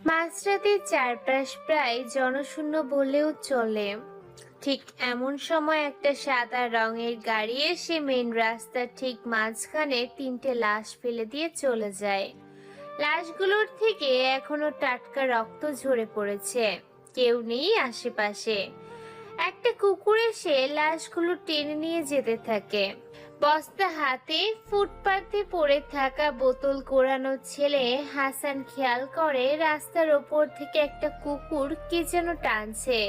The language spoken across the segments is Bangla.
মাঝরাতের চারপাশ প্রায় জনশূন্য বললেও চলে। ঠিক এমন সময় একটা সাদা রঙের গাড়ি এসে মেন রাস্তার ঠিক মাঝখানে তিনটে লাশ ফেলে দিয়ে চলে যায়। লাশগুলোর থেকে এখনো টাটকা রক্ত ঝরে পড়েছে। কেউ নেই আশেপাশে। একটা কুকুর এসে লাশগুলো টেনে নিয়ে যেতে থাকে। বস্তা হাতে ফুটপাতে পড়ে থাকা বোতল কোরানো ছেলে হাসান খেয়াল করে রাস্তার ওপর থেকে একটা কুকুর কে যেন টানছে।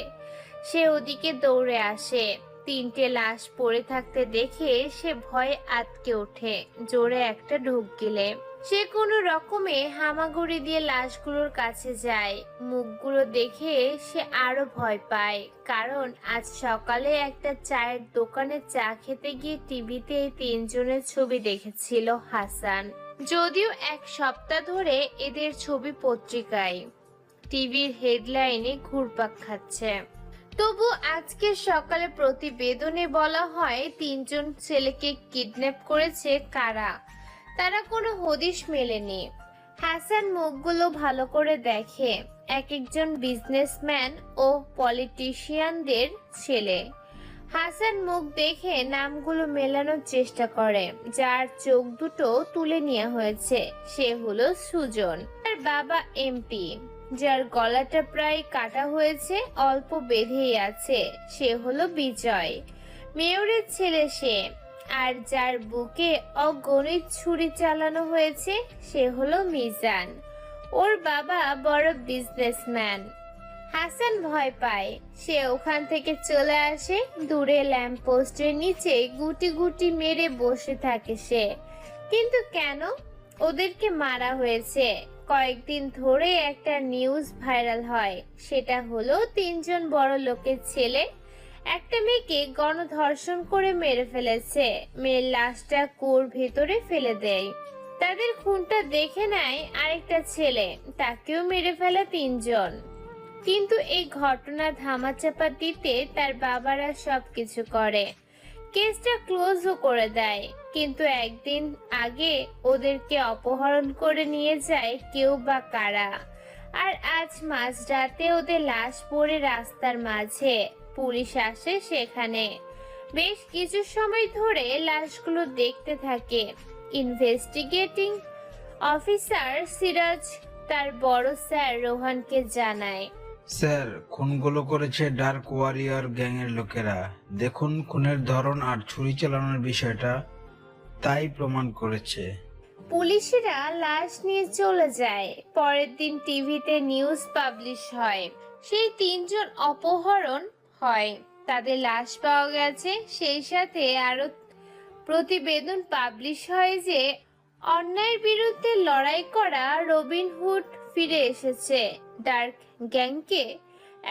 সে ওদিকে দৌড়ে আসে। তিনটে লাশ পড়ে থাকতে দেখে সে ভয়ে আঁতকে ওঠে। জোরে একটা ঢোক গিলে সে কোনো রকমে হামাগুড়ি দিয়ে লাশগুলোর কাছে যায়। মুখগুলো দেখে সে আরো ভয় পায়, কারণ আজ সকালে একটা চায়ের দোকানে চা খেতে গিয়ে টিভিতে এই তিনজনের ছবি দেখেছিল হাসান। যদিও এক সপ্তাহ ধরে এদের ছবি পত্রিকায়, টিভির হেডলাইনে ঘুরপাক খাচ্ছে, তবু আজকে সকালে প্রতিবেদনে বলা হয় তিনজন ছেলেকে কিডন্যাপ করেছে কারা, তারা কোনো হদিশ মেলেনি। হাসান মুখগুলো ভালো করে দেখে, এক একজন বিজনেসম্যান ও পলিটিশিয়ানদের ছেলে। হাসান মুখ দেখে নামগুলো মেলানোর চেষ্টা করে। যার চোখ দুটো তুলে নেওয়া হয়েছে সে হলো সুজন, তার বাবা এমপি। যার গলাটা প্রায় কাটা হয়েছে, অল্প বেঁধেই আছে, সে হলো বিজয়, মেয়রের ছেলে সে। আর যার বুকে অগণিত ছুরি চালানো হয়েছে সে হলো মিজান, ওর বাবা বড় বিজনেসম্যান। হাসান ভয় পায়। সে ওখান থেকে চলে আসে। দূরে ল্যাম্প পোস্টের নিচে গুটি গুটি মেরে বসে থাকে সে। কিন্তু কেন? ওদেরকে মারা হয়েছে। কয়েকদিন ধরে একটা নিউজ ভাইরাল হয়, সেটা হলো তিনজন বড় লোকের ছেলে একটা মেয়েকে গণধর্ষণ করে মেরে ফেলেছে। মেয়ের লাশটা কুয়োর ভেতরে ফেলে দেয়। তাদের খুনটা দেখে নেয় আরেকটা ছেলে, তাকেও মেরে ফেলে তিনজন। কিন্তু এই ঘটনা ধামাচাপা দিতে তার বাবারা সবকিছু করে, কেসটা ক্লোজও করে দেয়। কিন্তু একদিন আগে ওদেরকে অপহরণ করে নিয়ে যায় কেউ বা কারা। আর আজ মাঝরাতে ওদের লাশ পড়ে রাস্তার মাঝে। পুলিশ আসে সেখানে। বেশ কিছু সময় ধরে লাশগুলো দেখতে থাকে। ইনভেস্টিগেটিং অফিসার সিরাজ তার বড় স্যার রোহানকে জানায়, স্যার, খুনগুলো করেছে ডার্ক ওয়ারিয়র গ্যাংয়ের লোকেরা। দেখুন, খুনের ধরন আর ছুরি চালানোর বিষয়টা তাই প্রমাণ করেছে। পুলিশেরা লাশ নিয়ে চলে যায়। পরের দিন টিভিতে নিউজ পাবলিশ হয়, সেই তিনজন অপহরণ হয়, তাদের লাশ পাওয়া গেছে। সেই সাথে আরো প্রতিবেদন পাবলিশ হয় যে অন্যায়ের বিরুদ্ধে লড়াই করা রবিনহুড ফিরে এসেছে ডার্ক গ্যাংকে।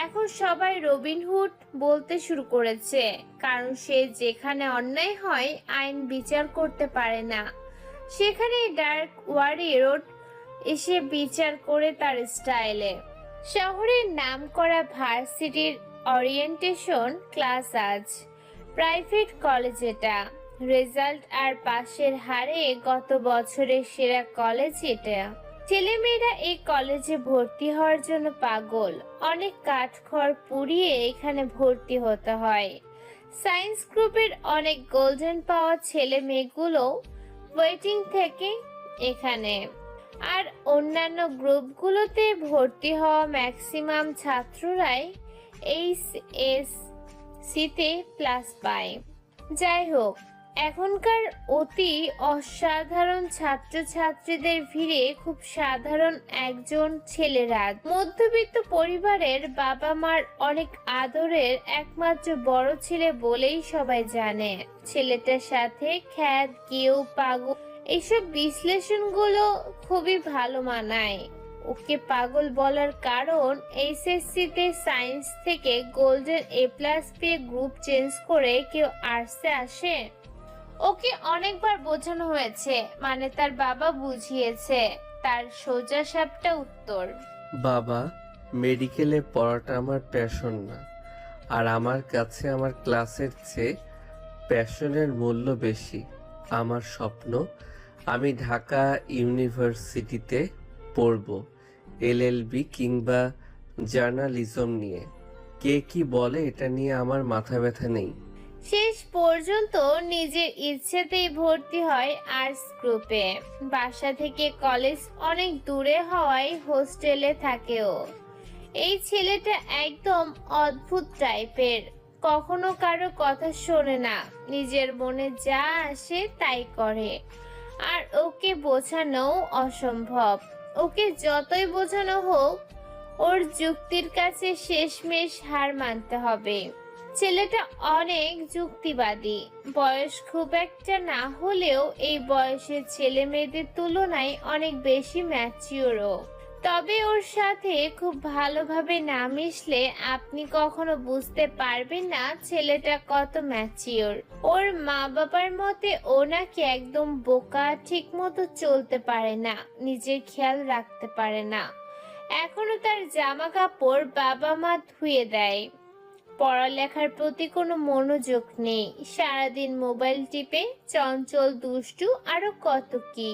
এখন সবাই রবিনহুড বলতে শুরু করেছে, কারণ সে যেখানে অন্যায় হয় আইন বিচার করতে পারে না, সেখানে ডার্ক ওয়ারিয়র এসে বিচার করে তার স্টাইলে। শহরের নামকরা ভার্সিটির ওরিয়েন্টেশন ক্লাস আজ। প্রাইভেট কলেজ এটা। রেজাল্ট আর পাশের হারে গত বছরের সেরা কলেজ এটা। ছেলেমেয়েরা এই কলেজে ভর্তি হওয়ার জন্য পাগল। অনেক কাঠখড় পুড়িয়ে এখানে ভর্তি হতে হয়। সায়েন্স গ্রুপের অনেক গোল্ডেন পাওয়া ছেলে মেয়েগুলো ওয়েটিং থেকে এখানে। আর অন্যান্য গ্রুপগুলোতে ভর্তি হওয়া ম্যাক্সিমাম ছাত্ররাই এইচএসসিতে প্লাস পায়। যাই হোক, এখনকার অতি অসাধারণ ছাত্রছাত্রীদের ভিড়ে খুব সাধারণ একজন ছেলেরা মধ্যবিত্ত পরিবারের বাবা মার অনেক আদরের একমাত্র বড় ছেলে বলেই সবাই জানে। ছেলেটার সাথে খ্যাত, কেউ, পাগল, এইসব বিশ্লেষণগুলো খুবই ভালো মানায়। ওকে পাগল বলার কারণ এইচএসসিতে সায়েন্স থেকে গোল্ডেন A+ পেয়ে গ্রুপ চেঞ্জ করে কেউ আর্টসে আসে। ওকে অনেকবার বোঝানো হয়েছে, মানে তার বাবা বুঝিয়েছে। তার সোজা সাপটা উত্তর, বাবা, মেডিকেলে পড়াটা আমার প্যাশন না। আর আমার কাছে আমার ক্লাসের চেয়ে প্যাশনের মূল্য বেশি। আমার স্বপ্ন আমি ঢাকা ইউনিভার্সিটিতে পড়ব, এলএলবি কিংবা জার্নালিজম নিয়ে। কে কি বলে এটা নিয়ে আমার মাথা ব্যথা নেই। শেষ পর্যন্ত নিজের ইচ্ছেতেই ভর্তি হয় আর্টস গ্রুপে। বাসা থেকে কলেজ অনেক দূরে হওয়ায় হোস্টেলে থাকেও। এই ছেলেটা একদম অদ্ভুত টাইপের, কখনো কারো কথা শোনে না, নিজের মনে যা আসে তাই করে। আর ওকে বোঝানোও অসম্ভব। ওকে যতই বোঝানো হোক, ওর যুক্তির কাছে শেষমেশ হার মানতে হবে। ছেলেটা অনেক যুক্তিবাদী, বয়স খুব একটা না হলেও এই বয়সের ছেলে মেয়েদের তুলনায় অনেক বেশি ম্যাচিওরও। তবে ওর সাথে খুব ভালোভাবে না মিশলে আপনি কখনো বুঝতে পারবেন না ছেলেটা কত ম্যাচিওর। ওর মা বাবার মতে ও নাকি একদম বোকা, ঠিক মতো চলতে পারে না, নিজের খেয়াল রাখতে পারে না। এখনো তার জামা কাপড় বাবা মা ধুয়ে দেয়। পড়ালেখার প্রতি কোনো মনোযোগ নেই, সারাদিন মোবাইল টিপে, চঞ্চল, দুষ্টু, আরো কত কি।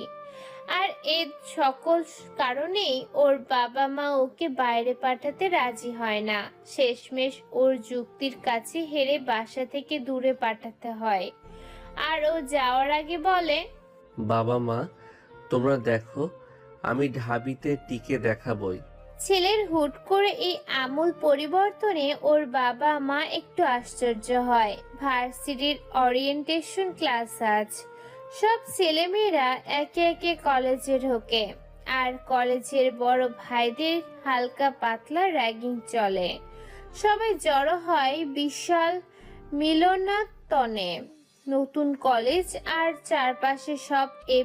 আর এই সকল কারণেই ওর বাবা মা ওকে বাইরে পাঠাতে রাজি হয় না। শেষমেশ ওর যুক্তির কাছে হেরে বাসা থেকে দূরে পাঠাতে হয়। আর ও যাওয়ার আগে বলে, বাবা মা, তোমরা দেখো, আমি ঢাবিতে টিকে দেখাবই। ছেলের হুট করে এই আমূল পরিবর্তনে ওর বাবা মা একটু আশ্চর্য হয়। ভার্সিটির ওরিয়েন্টেশন ক্লাস আজ। সব ছেলেমেয়েরা একে একে কলেজে ঢোকে, আর কলেজের বড় ভাইদের হালকা পাতলা র্যাগিং চলে। সবাই জড়ো হয় বিশাল মিলনায়তনে। নতুন কলেজ আর চারপাশে সব A+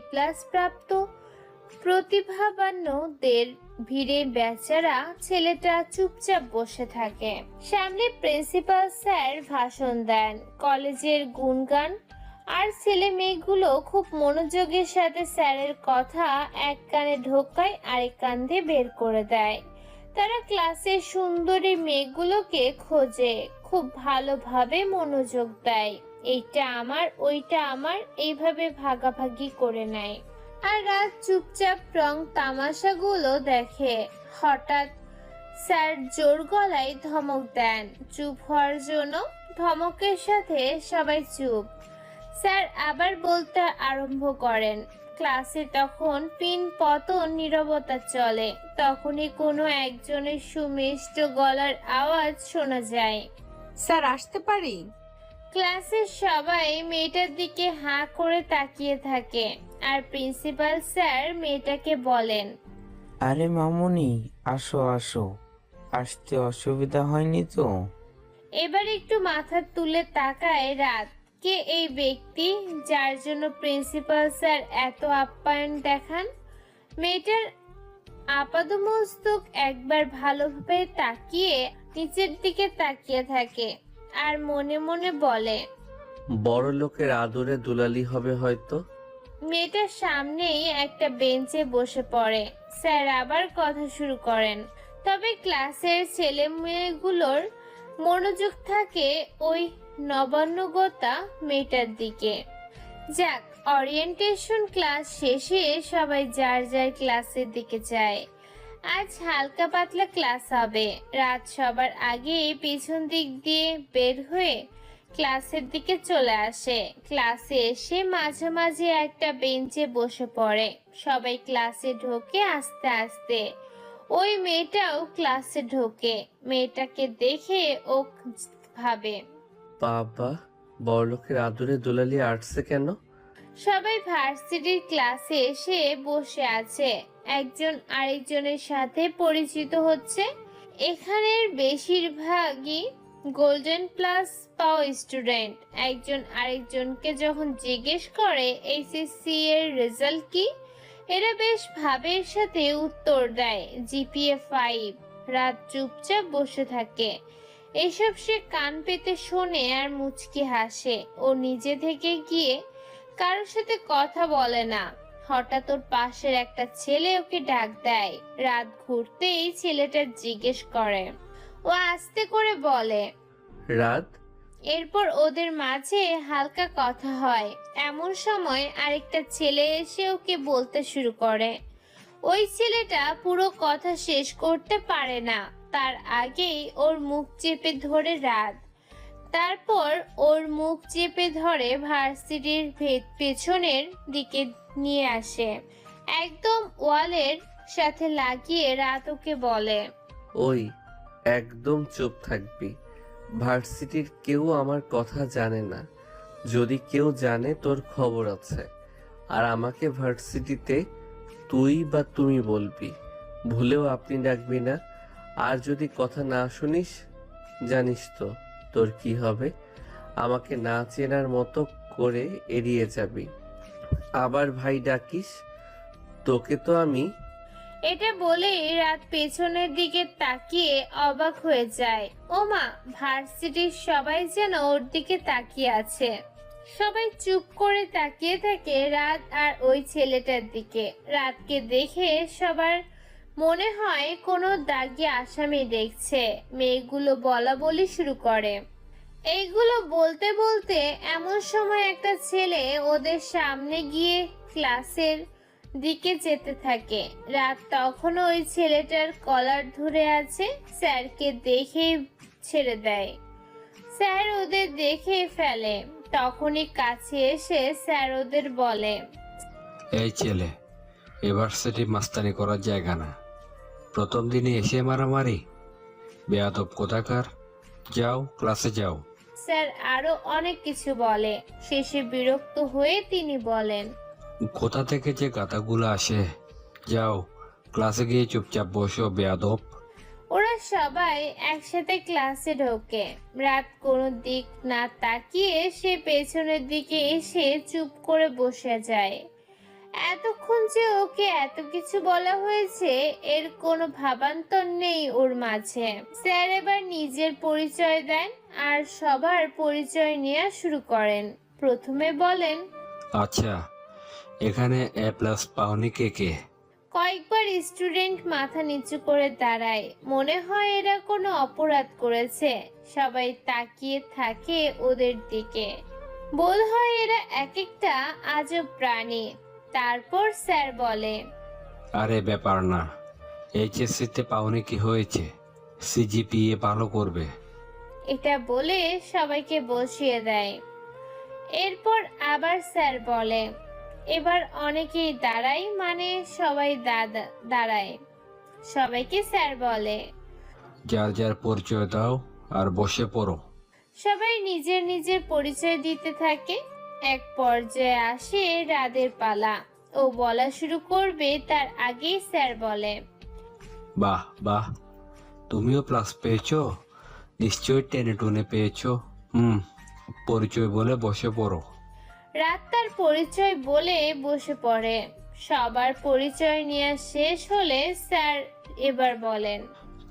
প্রাপ্ত প্রতিভাবানদের ভিড়ে বেচারা ছেলেটা চুপচাপ বসে থাকে। সামনে প্রিন্সিপাল স্যার ভাষণ দেন, কলেজের গুণগান, আর ছেলে মেয়েগুলো খুব মনোযোগের সাথে স্যারের কথা এক কানে ঢোকায় আরেক কান দিয়ে বের করে দেয়। তারা ক্লাসের সুন্দরী মেয়েগুলোকে খোঁজে, খুব ভালোভাবে মনোযোগ দেয়, এইটা আমার ওইটা আমার, এইভাবে ভাগাভাগি করে নেয়। আর রাত চুপচাপ রং তামাশাগুলো দেখে। হঠাৎ স্যার জোর গলায় ধমক দেন চুপ হওয়ার জন্য। ধমকের সাথে সবাই চুপ। স্যার আবার বলতে আরম্ভ করেন। ক্লাসে তখন পিন পতন নীরবতা চলে। তখনই কোনো একজনের সুমিষ্ট গলার আওয়াজ শোনা যায়, স্যার আসতে পারি? ক্লাসের সবাই মেয়েটার দিকে হাঁ করে তাকিয়ে থাকে। আর প্রিন্সিপাল স্যার মেয়েটাকে বলেন, আরে মামুনি, আসো আসো, আসতে অসুবিধা হয়নি তো? এবার একটু মাথা তুলে তাকায় রাত। কে এই ব্যক্তি যার জন্য প্রিন্সিপাল স্যার এত আপ্যায়ন দেখান? মেয়েটার আপাদমস্তক একবার ভালোভাবে তাকিয়ে নিচের দিকে তাকিয়ে থাকে আর মনে মনে বলে, বড় লোকের আদরে দুলালি হবে হয়তো। মেয়েটার সামনেই একটা বেঞ্চে বসে পড়ে। স্যার আবার কথা শুরু করেন, তবে ক্লাসের ছেলে মেয়েগুলোর মনোযোগ থাকে ওই নবান্নগতা মেয়েটার দিকে। যাক, ওরিয়েন্টেশন ক্লাস শেষে সবাই যার যার ক্লাসের দিকে যায়। আজ হালকা পাতলা ক্লাস হবে। রাত সবার আগে পিছন দিক দিয়ে বের হয়ে ক্লাসের দিকে চলে আসে। ক্লাসে এসে মাঝামাঝি একটা বেঞ্চে বসে পড়ে। সবাই ক্লাসে ঢোকে আস্তে আস্তে। ওই মেয়েটাও ক্লাসে ঢোকে। মেয়েটাকে দেখে ও ভাবে, বাবা, বড় লোকের আদরে দুলালি আর্টসে কেন? সবাই ভার্সিটির ক্লাসে এসে বসে আছে, একজন আরেকজনের সাথে পরিচিত হচ্ছে। এখানের বেশিরভাগই গোল্ডেন প্লাস পাওয়া স্টুডেন্ট। একজন আরেকজনকে যখন জিজ্ঞেস করে এইচএসসি এর রেজাল্ট কি, এরা বেশ ভাবের সাথে উত্তর দেয় GPA 5। রাত চুপচাপ বসে থাকে। এসব সে কান পেতে শোনে আর মুচকি হাসে। ও নিজে থেকে গিয়ে কারোর সাথে কথা বলে না। হঠাৎ ওর পাশের একটা ছেলে ওকে ডাক দেয়। রাত ঘুরতেই ছেলেটা জিজ্ঞেস করে। ও আস্তে করে বলে, রাত। এরপর ওদের মাঝে হালকা কথা হয়। এমন সময় আরেকটা ছেলে এসে ওকে বলতে শুরু করে। ও ওই ছেলেটা পুরো কথা শেষ করতে পারে না, তার আগেই ওর মুখ চেপে ধরে রাত। তারপর ওর মুখ চেপে ধরে ভার্সিটির পেছনের দিকে নিয়ে আসে, একদম ওয়ালের সাথে লাগিয়ে রাত ওকে বলে, ওই একদম চুপ থাকবি। ভার্সিটির কেউ আমার কথা জানে না, যদি কেউ জানে তোর খবর আছে। আর আমাকে ভার্সিটিতে তুই বা তুমি বলবি, ভুলেও আপনি ডাকবি না। আর যদি কথা না শুনিস, জানিস তো তোর কি হবে। আমাকে না চেনার মতো করে এড়িয়ে যাবি। আবার ভাই ডাকিস, তোকে তো আমি। এটা বলেই রাত পেছনের দিকে তাকিয়ে অবাক হয়ে যায়। ওমা, ভার্সিটির সবাই যেন ওর দিকে তাকিয়ে আছে। সবাই চুপ করে তাকিয়ে থাকে রাত আর ওই ছেলেটার দিকে। রাতকে দেখে সবার মনে হয় কোনো দাগি আসামি দেখছে। মেয়েগুলো বলা বলি শুরু করে। এইগুলো বলতে বলতে এমন সময় একটা ছেলে ওদের সামনে গিয়ে ক্লাসের দিকে যেতে থাকে। রাত তখনও ওই ছেলেটার কলার ধরে আছে। স্যারকে দেখেই ছেড়ে দেয়। স্যার ওদের দেখে ফেলে। তখনই কাছে এসে স্যার ওদের বলে, এই ছেলে, ইউনিভার্সিটি মাস্তানি করার জায়গা না। প্রথম দিনে এসে মারামারি, বেয়াদব কোথাকার। যাও, ক্লাসে যাও। স্যার আরো অনেক কিছু বলে। শেষে বিরক্ত হয়ে তিনি বলেন, কোথা থেকে যে গাধাগুলো আসে। যাও, ক্লাসে গিয়ে চুপচাপ বসো, বেয়াদব। ওরা সবাই একসাথে ক্লাসে ঢোকে। রাত কোনো দিক না তাকিয়ে সে পেছনের দিকে এসে চুপ করে বসে যায়। এতক্ষণ যে ওকে এত কিছু বলা হয়েছে, এর কোনো ভাবান্তর নেই ওর মাঝে। স্যার এবার নিজের পরিচয় দেন আর সবার পরিচয় নেওয়া শুরু করেন। প্রথমে বলেন, আচ্ছা, এখানে A+ পাওনি কে কে? কয়েকবার স্টুডেন্ট মাথা নিচু করে দাঁড়ায়, মনে হয় এরা কোনো অপরাধ করেছে। সবাই তাকিয়ে থাকে ওদের দিকে। বোধ হয় এরা এক একটা আজব প্রাণী। তারপর স্যার বলে, আরে ব্যাপার না, HSC-তে পাওনি কি হয়েছে? CGPA ভালো করবে। এটা বলে সবাইকে বসিয়ে দেয়। এরপর আবার স্যার বলে, এবার অনেকেই দাঁড়ায়, মানে সবাই দাঁড়ায়। সবাইকে স্যার বলে, যার যার পরিচয় দাও আর বসে পড়ো। সবাই নিজের নিজের পরিচয় দিতে থাকে। এক পর্যায়ে আসে রাদের পালা। ও বলা শুরু করবে তার আগেই স্যার বলে, বাহ বাহ, তুমিও প্লাস পেয়েছো? নিশ্চয়ই টেনে টুনে পেয়েছো। পরিচয় বলে বসে পড়ো। রাত তার পরিচয় বলে বসে পড়ে। সবার পরিচয় নেওয়া শেষ হলে স্যার এবার বলেন,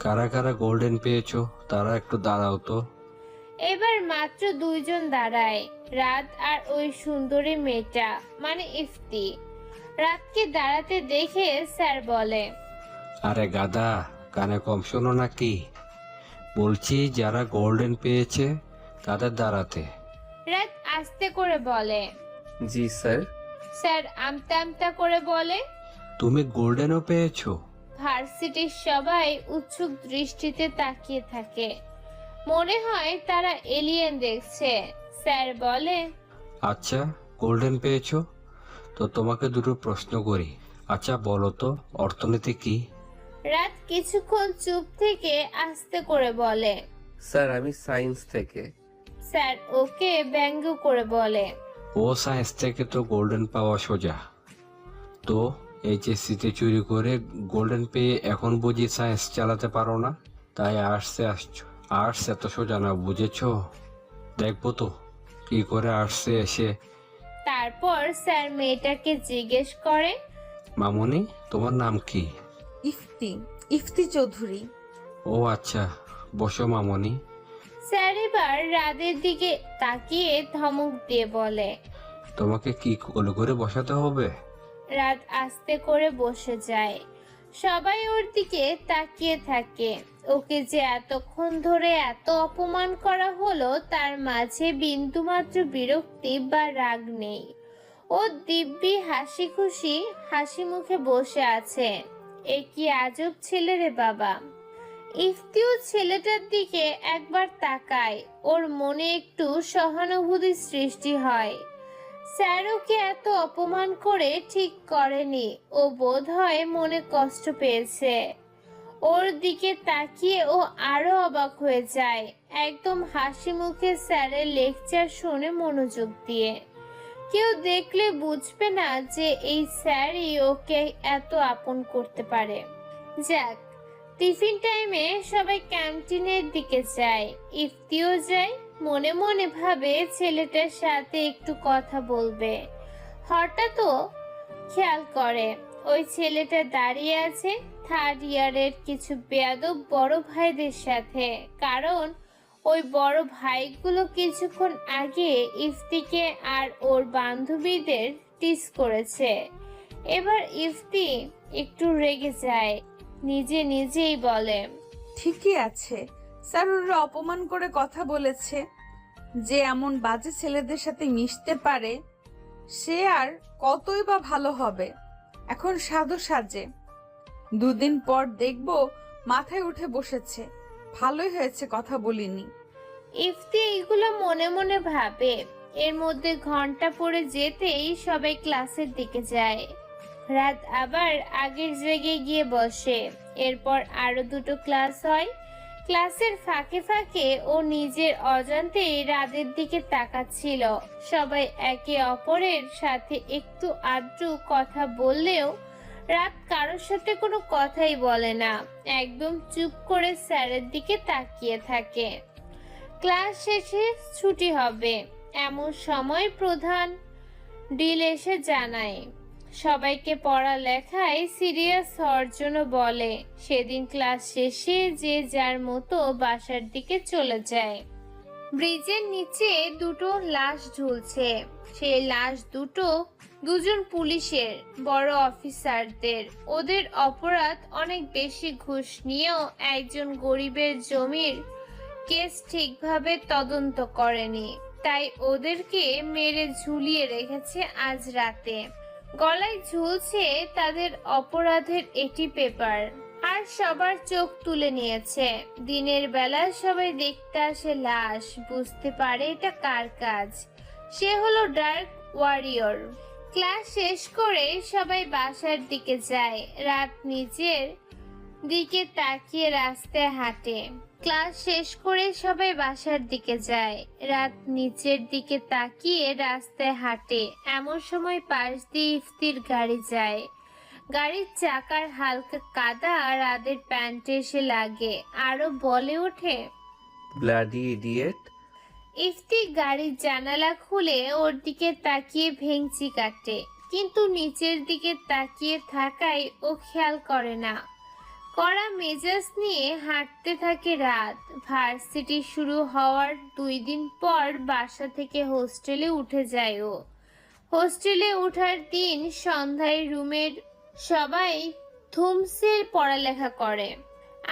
কারা কারা গোল্ডেন পেয়েছো তারা একটু দাঁড়াও তো। এবার মাত্র দুইজন দাঁড়ায়, রাত আর ওই সুন্দরী মেয়েটা, মানে ইফতি। রাতকে দাঁড়াতে দেখে স্যার বলে, আরে গাদা, কানে কম শোনো নাকি? বলছি যারা গোল্ডেন পেয়েছে তাদের দাঁড়াতে। রাত আস্তে করে বলে। জি স্যার। স্যার আমতা আমতা করে বলে। তুমি গোল্ডেনও পেয়েছো? ভার্সিটির সবাই উৎসুক দৃষ্টিতে তাকিয়ে থাকে। মনে হয় তারা এলিয়েন দেখছে। স্যার বলে, আচ্ছা, গোল্ডেন পেয়েছো তো তোমাকে দুটো প্রশ্ন করি। আচ্ছা বলো তো, অর্থনীতি কি? রাত কিছুক্ষণ চুপ থেকে আস্তে করে বলে, স্যার আমি সায়েন্স থেকে। স্যার ওকে ব্যঙ্গ করে বলে, ও সায়েন্স থেকে তো গোল্ডেন পাওয়া সোজা। তো HSC-তে চুরি করে গোল্ডেন পেয়ে এখন বুঝি সায়েন্স চালাতে পারো না, তাই আর্টসে আসছো। আর্টস এত সোজা না, বুঝেছো? দেখবো তো কি করে আর্টসে এসে। তারপর স্যার মেয়েটাকে জিজ্ঞেস করে, মামুনি, তোমার নাম কি? ইফতি, ইফতি চৌধুরী। ও আচ্ছা, বসো মামুনি। স্যার এবার রাদের দিকে তাকিয়ে ধমক দিয়ে বলে, তোমাকে কি কোলে করে বসাতে হবে? রাত আস্তে করে বসে যায়। সবাই ওর দিকে তাকিয়ে থাকে। ওকে যে এতক্ষণ ধরে এত অপমান করা হলো তার মাঝে বিন্দুমাত্র বিরক্তি বা রাগ নেই। ও ও দিব্যি হাসি খুশি হাসি মুখে বসে আছে। এ কি আজব ছেলে রে বাবা। ইফতিও ছেলেটার দিকে একবার তাকায়, ওর মনে একটু সহানুভূতির সৃষ্টি হয়। স্যার ওকে এত অপমান করে ঠিক করেনি, ও বোধ হয় মনে কষ্ট পেয়েছে। ওর দিকে তাকিয়ে ও আরো অবাক হয়ে যায়, একদম হাসি মুখে স্যারের লেকচার শুনে মনোযোগ দিয়ে। কেউ দেখলে বুঝবে না যে এই স্যারই ওকে এত আপন করতে পারে। যাক, টিফিন টাইমে সবাই ক্যান্টিনের দিকে যায়, ইফতিও যায়। মনে মনে ভাবে ছেলেটার সাথে একটু কথা বলবে। হঠাৎ ও খেয়াল করে ওই ছেলেটা দাঁড়িয়ে আছে থার্ড ইয়ারের কিছু বেয়াদব বড় ভাইদের সাথে। কারণ ওই বড় ভাইগুলো কিছুক্ষণ আগে ইফতিকে আর ওর বান্ধবীদের টিস করেছে। এবার ইফতি একটু রেগে যায়, নিজে নিজেই বলে, ঠিকই আছে, স্যার ওরা অপমান করে কথা বলেছে। যে এমন বাজে ছেলেদের সাথে মিশতে পারে সে আর কতই বা ভালো হবে। এখন সাধু সাজে, দুদিন পর দেখবো মাথায় উঠে বসেছে। ভালোই হয়েছে কথা বলিনি। ইফতি এইগুলো মনে মনে ভাবে। এর মধ্যে ঘন্টা পড়ে যেতেই সবাই ক্লাসের দিকে যায়। রাত আবার আগের জায়গায় গিয়ে বসে। এরপর আরো দুটো ক্লাস হয়। ক্লাসের ফাঁকে ফাঁকে ও নিজের অজান্তেই রাতের দিকে তাকাচ্ছিল। সবাই একে অপরের সাথে একটু আধটু কথা বললেও রাত কারোর সাথে কোনো কথাই বলে না, একদম চুপ করে স্যারের দিকে তাকিয়ে থাকে। ক্লাস শেষে ছুটি হবে এমন সময় প্রধান ডিল এসে জানায় সবাইকে পড়ালেখায় সিরিয়াস হওয়ার জন্য বলে। সেদিন ক্লাস শেষে যে যার মতো বাসার দিকে চলে যায়। ব্রিজের নিচে দুটো লাশ ঝুলছে। সেই লাশ দুটো দুজন পুলিশের, বড় অফিসারদের। ওদের অপরাধ অনেক বেশি। ঘুষ নিয়েও একজন গরিবের জমির কেস ঠিকভাবে তদন্ত করেনি, তাই ওদেরকে মেরে ঝুলিয়ে রেখেছে আজ রাতে। গলায় ঝুলছে তাদের অপরাধের এটি পেপার। আর সবার চোখ তুলে নিয়েছে। দিনের বেলা সবাই দেখতে আসে লাশ, বুঝতে পারে এটা কার কাজ। সে হলো ডার্ক ওয়ারিয়র। ক্লাস শেষ করে সবাই বাসার দিকে যায়। রাত নিজের দিকে তাকিয়ে রাস্তায় হাঁটে। ক্লাস শেষ করে সবাই বাসার দিকে যায়। রাত নিচের দিকে তাকিয়ে রাস্তায় হাঁটে। এমন সময় পাশ দিয়ে ইফতির গাড়ি যায়। গাড়ির চাকার হালকা কাদা রাতের প্যান্টে এসে লাগে, আরো বলে ওঠে, ব্লাডি ইডিয়েট। ইফতি গাড়ির জানালা খুলে ওর দিকে তাকিয়ে ভেঙচি কাটে, কিন্তু নিচের দিকে তাকিয়ে থাকায় ও খেয়াল করে না। কড়া মেজাজ নিয়ে হাঁটতে থাকে রাত। ভার্সিটি শুরু হওয়ার 2 দিন পর বাসা থেকে হোস্টেলে উঠে যায় ও। হোস্টেলে ওঠার দিন সন্ধ্যায় রুমের সবাই থুমসের পড়ালেখা করে।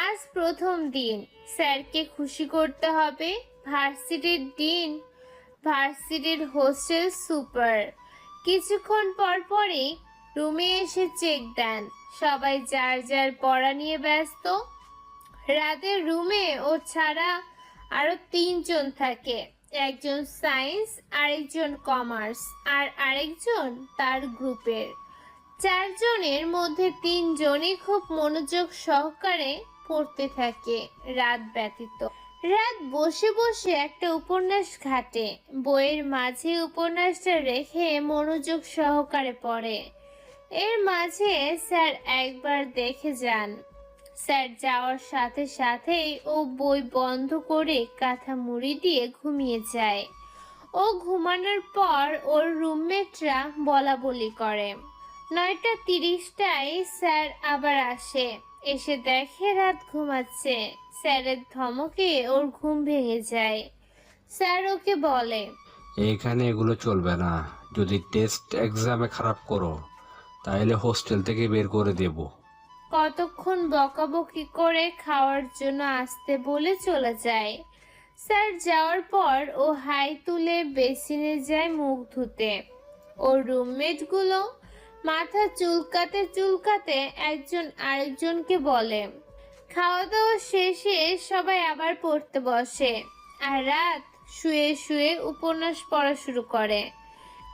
আজ প্রথম দিন, স্যারকে খুশি করতে হবে। ভার্সিটির দিন, ভার্সিটির হোস্টেল সুপার কিছুক্ষণ পর পরই রুমে এসে চেক দেন। সবাই যার যার পড়া নিয়ে ব্যস্ত। রাতের রুমে ও ছাড়া আরো 3 জন থাকে, একজন সায়েন্স, আরেকজন কমার্স, আর আরেকজন তার গ্রুপের। 4 জনের মধ্যে 3 জনই খুব মনোযোগ সহকারে পড়তে থাকে রাত ব্যতীত। রাত বসে বসে একটা উপন্যাস ঘাটে। বইয়ের মাঝে উপন্যাসটা রেখে মনোযোগ সহকারে পড়ে। এর মাঝে স্যার একবার দেখে যান। স্যার যাওয়ার সাথে সাথেই ও বই বন্ধ করে কাঁথা মুড়ি দিয়ে ঘুমিয়ে যায়। ও ঘুমানোর পর ওর রুমমেটরা বলা বলি করে। 9:30টায় স্যার আবার আসে। এসে দেখে রাত ঘুমাচ্ছে। স্যারের ধমকে ওর ঘুম ভেঙে যায়। স্যার ওকে বলে, এখানে এগুলো চলবে না। যদি টেস্ট এক্সামে খারাপ করো তাহলে হোস্টেল থেকে বের করে দেব। কতক্ষণ বকাবকি করে খাওয়ার জন্য আসতে বলে চলে যায়। স্যার যাওয়ার পর ও হাই তুলে বেসিনে যায় মুখ ধুতে। ওর রুমমেটগুলো মাথা চুলকাতে চুলকাতে একজন আরেকজনকে বলে। খাওয়া দাওয়া শেষে সবাই আবার পড়তে বসে আর রাত শুয়ে শুয়ে উপন্যাস পড়া শুরু করে।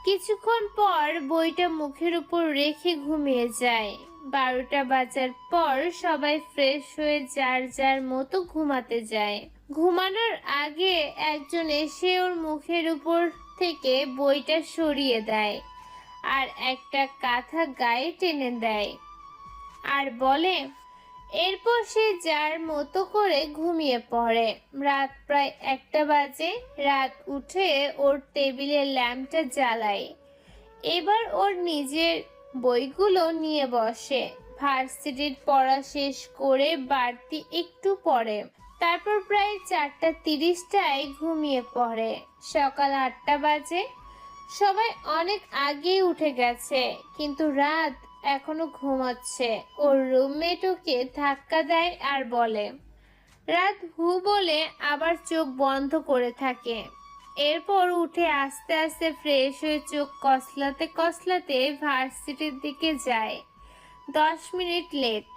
কিছুক্ষণ পর বইটা মুখের উপর রেখে ঘুমিয়ে যায়। 12টা বাজার পর সবাই ফ্রেশ হয়ে যার যার মতো ঘুমাতে যায়। ঘুমানোর আগে একজন এসে ওর মুখের উপর থেকে বইটা সরিয়ে দেয় আর একটা কাঁথা গায়ে টেনে দেয় আর বলে, এরপর সে যার মতো করে ঘুমিয়ে পড়ে। রাত প্রায় 1টা বাজে। রাত উঠে ওর টেবিলের ল্যাম্পটা জ্বালায়। এবার ওর নিজের বইগুলো নিয়ে বসে। ভার্সিটির পড়া শেষ করে বাড়তি একটু পড়ে। তারপর প্রায় 4:30টায় ঘুমিয়ে পড়ে। সকাল 8টা বাজে। সবাই অনেক আগেই উঠে গেছে, কিন্তু রাত এখনো ঘুমাচ্ছে। ওর রুমমেট ওকে ধাক্কা দেয় আর বলে। রাত হু বলে আবার চোখ বন্ধ করে থাকে। এরপর উঠে আস্তে আস্তে ফ্রেশ হয়ে চোখ কসলাতে কসলাতে ভার্সিটির দিকে যায়। 10 মিনিট লেট।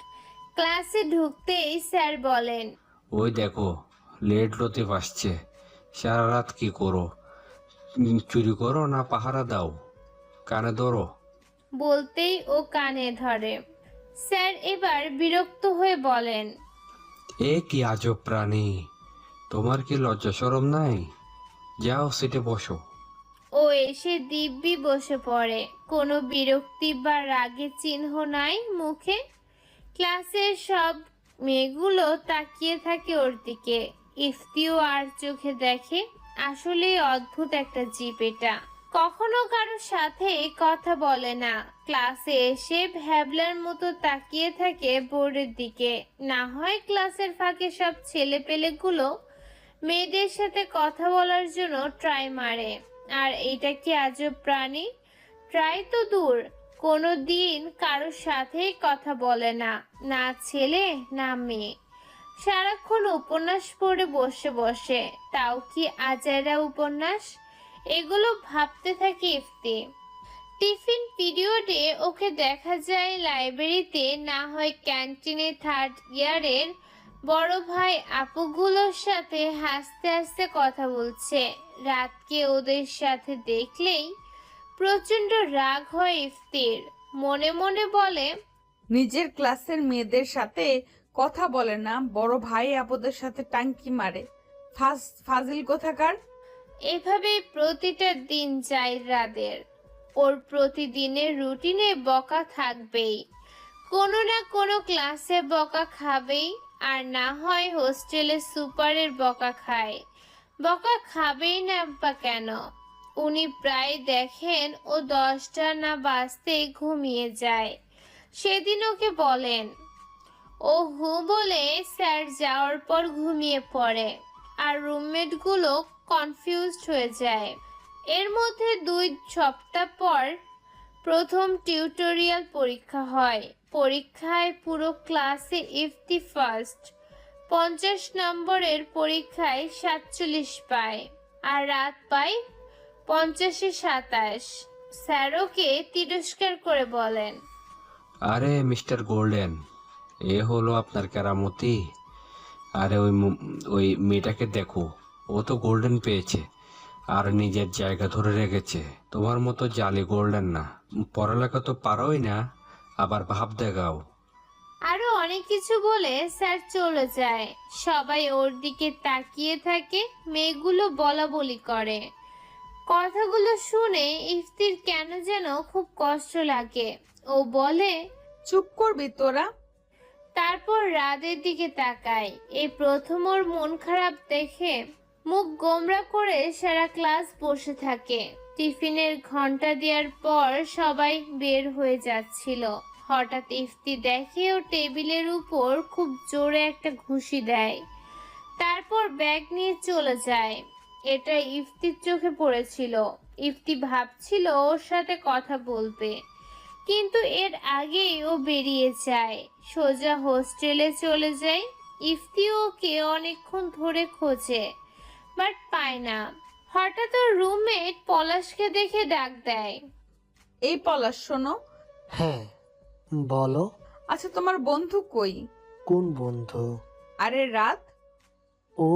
ক্লাসে ঢুকতেই স্যার বলেন, ওই দেখো, লেট লতিফ আসছে। সারা রাত কি করো? চুরি করো না পাহারা দাও? কানে ধরো। বলতেই ও কানে ধরে। স্যার এবার বিরক্ত হয়ে বলেন, এ কি আজব প্রাণী, তোমার কি লজ্জা শরম নাই? যাও সিটে বসো। ও এসে দিব্যি বসে পড়ে। কোনো বিরক্তি বা রাগের চিহ্ন নাই মুখে। ক্লাসের সব মেয়েগুলো তাকিয়ে থাকে ওর দিকে। ইফতিও আর চোখে দেখে। আসলেই অদ্ভুত একটা জীব এটা। কখনো কারোর সাথে কথা বলে না। ক্লাসে এসে ভ্যাবলার মতো তাকিয়ে থাকে বোর্ডের দিকে। না হয় ক্লাসের ফাঁকে সব ছেলেপেলেগুলো মেয়েদের সাথে কথা বলার জন্য ট্রাই মারে। আর এটা কি আজব প্রাণী? ট্রাই তো দূর, কোনো দিন কারোর সাথেই কথা বলে না, না ছেলে না মেয়ে। সারাক্ষণ উপন্যাস পড়ে বসে বসে, তাও কি আজাইরা উপন্যাস। এগুলো ভাবতে থাকে ইফতি। টিফিন পিরিয়ডে ওকে দেখা যায় লাইব্রেরিতে, না হয় ক্যান্টিনে 3rd ইয়ারের বড় ভাই আপুগুলোর সাথে হাসতে হাসতে কথা বলছে। রাতকে ওদের সাথে দেখলেই প্রচন্ড রাগ হয় ইফতির। মনে মনে বলে, নিজের ক্লাসের মেয়েদের সাথে কথা বলে না, বড় ভাই আপুদের সাথে টাঙ্কি মারে। ফাজিল কোথাকার। এভাবে প্রতিটা দিন যায় রাদের। ওর প্রতিদিনের রুটিনে বকা থাকবেই। কোনো না কোনো ক্লাসে বকা খাবেই, আর না হয় হোস্টেলে সুপারের বকা খায়। বকা খাবেই না বা কেন? উনি প্রায় দেখেন ও 10টা না বাজতেই ঘুমিয়ে যায়। সেদিন ওকে বলেন, ও হু বলে স্যার যাওয়ার পর ঘুমিয়ে পড়ে। আর রুমমেটগুলো কনফিউজড হয়ে যায়। এর মধ্যে 2 সপ্তাহ পর প্রথম টিউটোরিয়াল পরীক্ষা হয়। পরীক্ষায় পুরো ক্লাসে ইফতি ফার্স্ট। 50 নম্বরের পরীক্ষায় 47 পায়, আর রাত পায় 50-এ 27। স্যার ওকে তিরস্কার করে বলেন, আরে মিস্টার গোল্ডেন, এ হলো আপনার কেরামতি। আরে ওই মেয়েটাকে দেখো, ও তো গোল্ডেন পেয়েছে আর নিজের জায়গা ধরে রেখেছে। তোমার মতো জালি গোল্ডেন না। পড়ালেখা তো পারোই না, আবার ভাব দেখাও। আরো অনেক কিছু বলে স্যার চলে যায়। সবাই ওর দিকে তাকিয়ে থাকে। মেয়েগুলো বলা বলি করে। কথাগুলো শুনে ইফতির কেন যেন খুব কষ্ট লাগে। ও বলে, চুপ করবি তোরা। তারপর রাদের দিকে তাকায়। এই প্রথম ওর মন খারাপ দেখে মুখ গোমরা করে সারা ক্লাস বসে থাকে। টিফিনের ঘন্টা দেওয়ার পর সবাই বের হয়ে যাচ্ছিল। হঠাৎ ইফতি দেখে ও টেবিলের উপর খুব জোরে একটা ঘুষি দেয়। তারপর ব্যাগ নিয়ে চলে যায়। এটা ইফতির চোখে পড়েছিল। ইফতি ভাবছিল ওর সাথে কথা বলবে, কিন্তু এর আগেই ও বেরিয়ে যায়। সোজা হোস্টেলে চলে যায়। ইফতি ওকে অনেকক্ষণ ধরে খোঁজে, বাট পায় না। হঠাৎ ওর রুমমেট পলাশকে দেখে ডাক দেয়, এই পলাশ শোনো। হ্যাঁ বলো। আচ্ছা তোমার বন্ধু কই? কোন বন্ধু? আরে রাত। ও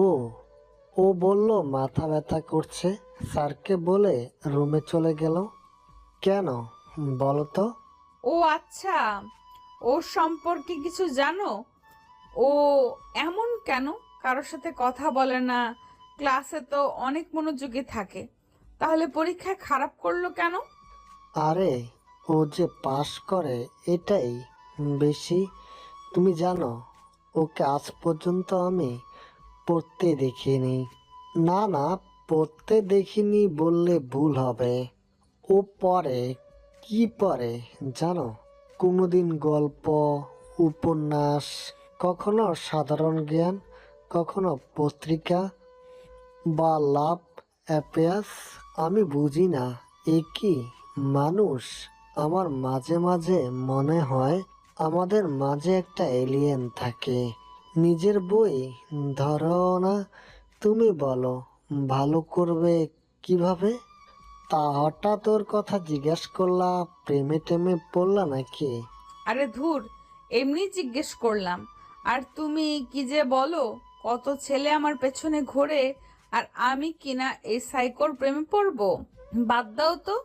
ও বলল মাথা ব্যথা করছে, স্যারকে বলে রুমে চলে গেল। কেন বলো তো? ও আচ্ছা, ওর সম্পর্কে কিছু জানো? ও এমন কেন? কারোর সাথে কথা বলে না, ক্লাসে তো অনেক মনোযোগী থাকে, তাহলে পরীক্ষায় খারাপ করলো কেন? আরে ও যে পাস করে এটাই বেশি। তুমি জানো ওকে আজ পর্যন্ত আমি পড়তে দেখিনি। না না, পড়তে দেখিনি বললে ভুল হবে। ও পড়ে, কি পড়ে জানো? কোনোদিন গল্প, উপন্যাস, কখনো সাধারণ জ্ঞান, কখনো পত্রিকা বা লাভ অ্যাফেয়ার্স। আমি বুঝি না এ কি মানুষ। আমার মাঝে মাঝে মনে হয় আমাদের মাঝে একটা এলিয়েন থাকে। নিজের বই ধরো না, তুমি বলো ভালো করবে কিভাবে? তা হঠাৎ ওর কথা জিজ্ঞেস করলা, প্রেমে টেমে পড়লা নাকি? আরে ধুর, এমনি জিজ্ঞেস করলাম। আর তুমি কি যে বলো, কত ছেলে আমার পেছনে ঘোরে, আর আমি কিনা এই সাইকোর প্রেমে পড়বো? বাদ দাও তো।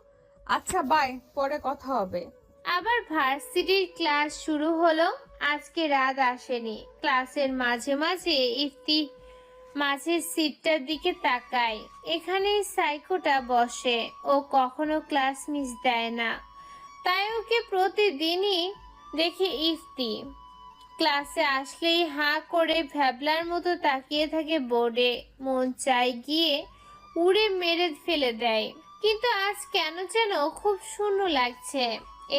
আচ্ছা বাই, পরে কথা হবে। আবার ভার্সিটির ক্লাস শুরু হলো। আজকে রাত আসেনি। ক্লাসের মাঝে মাঝে ইফতি মাঝের সিটটার দিকে তাকায়। এখানেই সাইকোটা বসে। ও কখনো ক্লাস মিস দেয় না, তাই ওকে প্রতিদিনই দেখে ইফতি। ক্লাসে আসলেই হাঁ করে ভ্যাবলার মতো তাকিয়ে থাকে বোর্ডে। মন চায় গিয়ে উড়ে মেরে ফেলে দেয়, কিন্তু আজ কেন যেন খুব শূন্য লাগছে।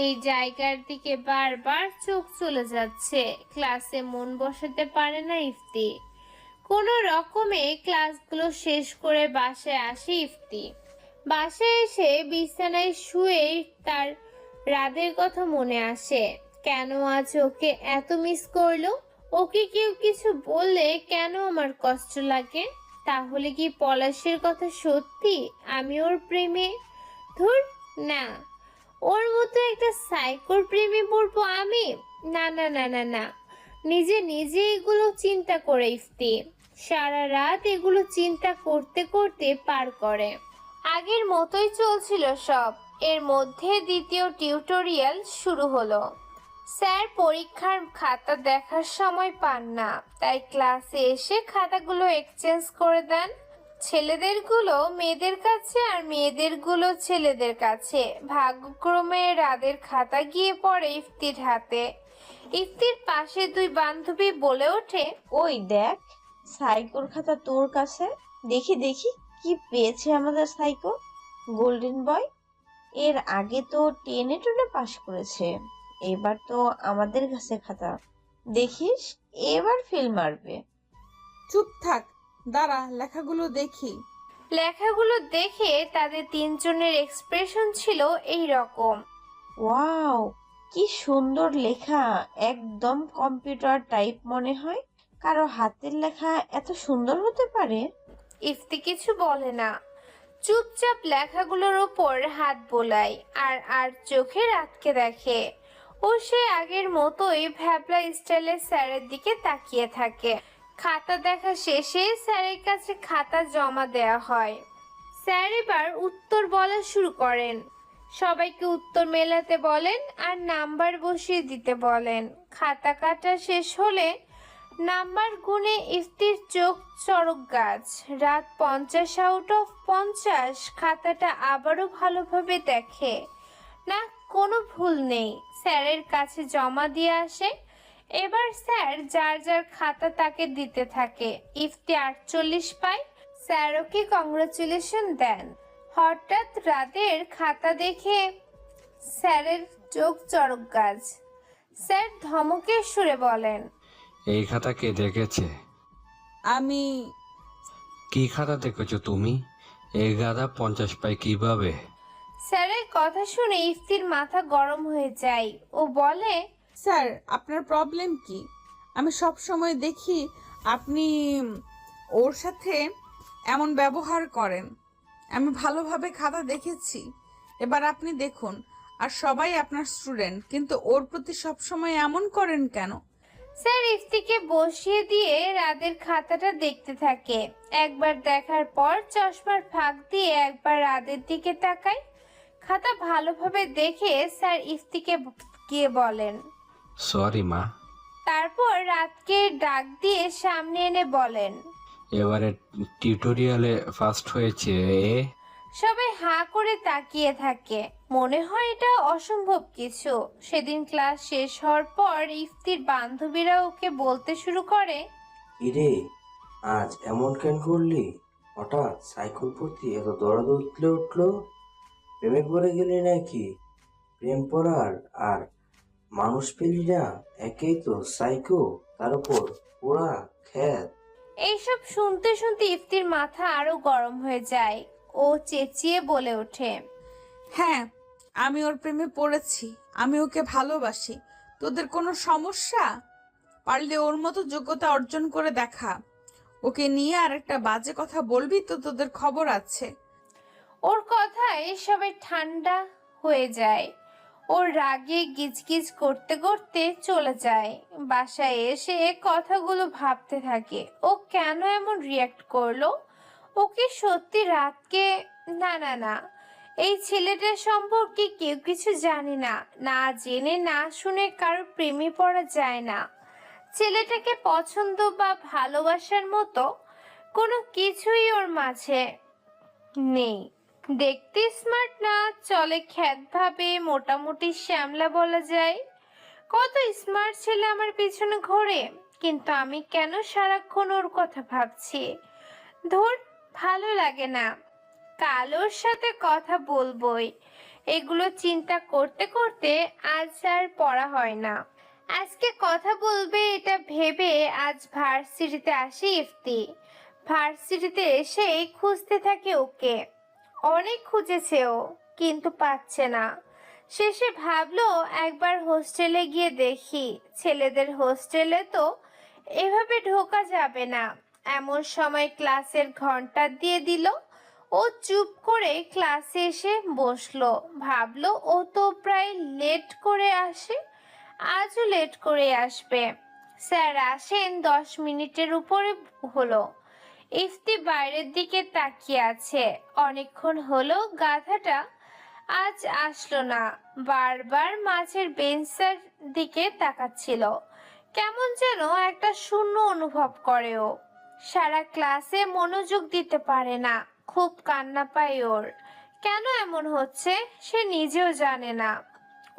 এই জায়গার দিকে বারবার চোখ চলে যাচ্ছে। ক্লাসে মন বসাতে পারে না ইফতি। কোনো রকমে ক্লাসগুলো শেষ করে বাসায় আসে ইফতি। বাসায় এসে বিছানায় শুয়ে তার রাতের কথা মনে আসে। কেন আজ ওকে এত মিস করলো? ওকে কেউ কিছু বললে কেন আমার কষ্ট লাগে? তাহলে কি পলাশের কথা সত্যি? আমি ওর প্রেমে? ধুর, না, ওর মতো একটা সাইকোর প্রেমে পড়বো আমি? না না না না না। নিজে নিজে এগুলো চিন্তা করে ইফতি সারা রাত এগুলো চিন্তা করতে করতে পার করে। আগের মতোই চলছিল সব। এর মধ্যে দ্বিতীয় টিউটোরিয়াল শুরু হলো। স্যার পরীক্ষার খাতা দেখার সময় পান না, তাই ক্লাসে এসে খাতাগুলো এক্সচেঞ্জ করে দেন। ছেলেদেরগুলো মেয়েদের কাছে আর মেয়েদেরগুলো ছেলেদের কাছে। ভাগ্যক্রমে রাদের খাতা গিয়ে পড়ে ইফতির হাতে। ইফতির পাশে দুই বান্ধবী বলে ওঠে, ওই দেখ, সাইকোর খাতা তোর কাছে। দেখি দেখি কি পেয়েছে আমাদের সাইকো। Golden boy. এর আগে তো টেনে টুনে পাশ করেছে, এবার তো আমাদের কাছে খাতা। দেখিস এবার ফেল মারবে। চুপ থাক, দাঁড়া লেখাগুলো দেখি। লেখাগুলো দেখে তাদের তিনজনের এক্সপ্রেশন ছিল এই রকম। ওয়াও, কি সুন্দর লেখা, একদম কম্পিউটার টাইপ মনে হয়। কারো হাতের লেখা এত সুন্দর হতে পারে? ইফতি কিছু বলে না, চুপচাপ লেখাগুলোর ওপর হাত বোলায় আর আর চোখে রাতকে দেখে। ও সে আগের মতোই ভ্যাবলা স্টাইলে স্যারের দিকে তাকিয়ে থাকে। খাতা দেখা শেষে স্যারের কাছে খাতা জমা দেয়া হয়। স্যার এবার উত্তর বলা শুরু করেন। সবাইকে উত্তর মেলাতে বলেন আর নাম্বার বসিয়ে দিতে বলেন। খাতা কাটা শেষ হলে নাম্বার গুনে ইফতির চোখ চড়ক গাছ। রাত 50 আউট অফ 50। খাতাটা আবারও ভালোভাবে দেখে না, কোনো ভুল নেই। স্যারের কাছে জমা দিয়ে আসে। এবার স্যার যার যার খাতা তাকে দিতে থাকে। ইফতি 48 পায়। স্যার ওকে কংগ্রাচুলেশন দেন। হঠাৎ রাতের খাতা দেখে স্যারের চোখ চড়ক গাছ। স্যার ধমকের সুরে বলেন, এই খাতা কে দেখেছে? আমি। কি খাতা দেখেছো তুমি? এই গাধা 50 পায় কিভাবে? স্যারের কথা শুনে ইফতির মাথা গরম হয়ে যায়। ও বলে, স্যার আপনার প্রবলেম কি? আমি সব সময় দেখি আপনি ওর সাথে এমন ব্যবহার করেন। আমি ভালোভাবে খাতা দেখেছি, এবার আপনি দেখুন আর সবাই আপনার স্টুডেন্ট, কিন্তু ওর প্রতি সবসময় এমন করেন কেন? স্যার ইফতিকে বসিয়ে দিয়ে রাদের খাতাটা দেখতে থাকে। একবার দেখার পর চশমার ফাঁক দিয়ে একবার রাদের দিকে তাকায়। খাতা ভালোভাবে দেখে স্যার ইফতিকে গিয়ে বলেন। সরি মা। তারপর রাতকে ডাক দিয়ে সামনে এনে বলেন। এবারে টিউটোরিয়ালে ফার্স্ট হয়েছে এ। সবাই হাঁ করে তাকিয়ে থাকে, মনে হয় এটা অসম্ভব কিছু। সেদিন ক্লাস শেষ হওয়ার পর ইফতির বান্ধবীরা ওকে বলতে শুরু করে, কিরে, আজ এমন কেন করলি? হঠাৎ সাইকেল প্রতি এত দরদ উঠলো। প্রেমে পড়ে গেলি নাকি? প্রেম পড়ার আর মানুষ পেলি না, একেই তো সাইকো, তার উপর পুরা খ্যাত। এইসব শুনতে শুনতে ইফতির মাথা আরো গরম হয়ে যায়। ও চেঁচিয়ে বলে ওঠে, হ্যাঁ, আমি ওর প্রেমে পড়েছি, আমি ওকে ভালোবাসি। তোদের কোনো সমস্যা? পারলে ওর মতো যোগ্যতা অর্জন করে দেখা। ওকে নিয়ে আর একটা বাজে কথা বলবি তো তোদের খবর আছে। ওর কথায় সবাই ঠান্ডা হয়ে যায়। ওর রাগে গিজগিজ করতে করতে চলে যায়। বাসায় এসে কথাগুলো ভাবতে থাকে, ও কেন এমন রিয়াক্ট করলো। ওকে সত্যি রাতকে, না না না, এই ছেলেটার সম্পর্কে কেউ কিছু জানে না। না জেনে না শুনে কারো প্রেমে পড়া যায় না। ছেলেটাকে পছন্দ বা ভালোবাসার মতো কোনো কিছুই ওর মাঝে নেই। দেখতে স্মার্ট না, চলে খ্যাত ভাবে, মোটামুটি শ্যামলা বলা যায়। কত স্মার্ট ছেলে আমার পিছনে ঘোরে, কিন্তু আমি কেন সারাক্ষণ ওর কথা ভাবছি। ধুর, ভালো লাগে না। কাল ওর সাথে কথা বলবোই। এগুলো চিন্তা করতে করতে আজ আর পড়া হয় না। আজকে কথা বলবে এটা ভেবে আজ ভার্সিটিতে আসে ইফতি। ভার্সিটিতে এসে খুঁজতে থাকে ওকে। অনেক খুঁজেছে ও, কিন্তু পাচ্ছে না। শেষে ভাবলো একবার হোস্টেলে গিয়ে দেখি। ছেলেদের হোস্টেলে তো এভাবে ঢোকা যাবে না। এমন সময় ক্লাসের ঘন্টা দিয়ে দিল। ও চুপ করে ক্লাসে এসে বসলো। ভাবলো ও তো প্রায় লেট করে আসে, আজও লেট করে আসবে। স্যার আসেন 10 মিনিটের উপরে হলো। ইফতি বাইরের দিকে তাকিয়ে আছে। অনেকক্ষণ হলো গাধাটা আজ আসলো না। বারবার মাঝের বেঞ্চের দিকে তাকাচ্ছিল। কেমন যেন একটা শূন্য অনুভব করে ও। সারা ক্লাসে মনোযোগ দিতে পারে না। খুব কান্না পায় ওর। কেন এমন হচ্ছে সে নিজেও জানে না।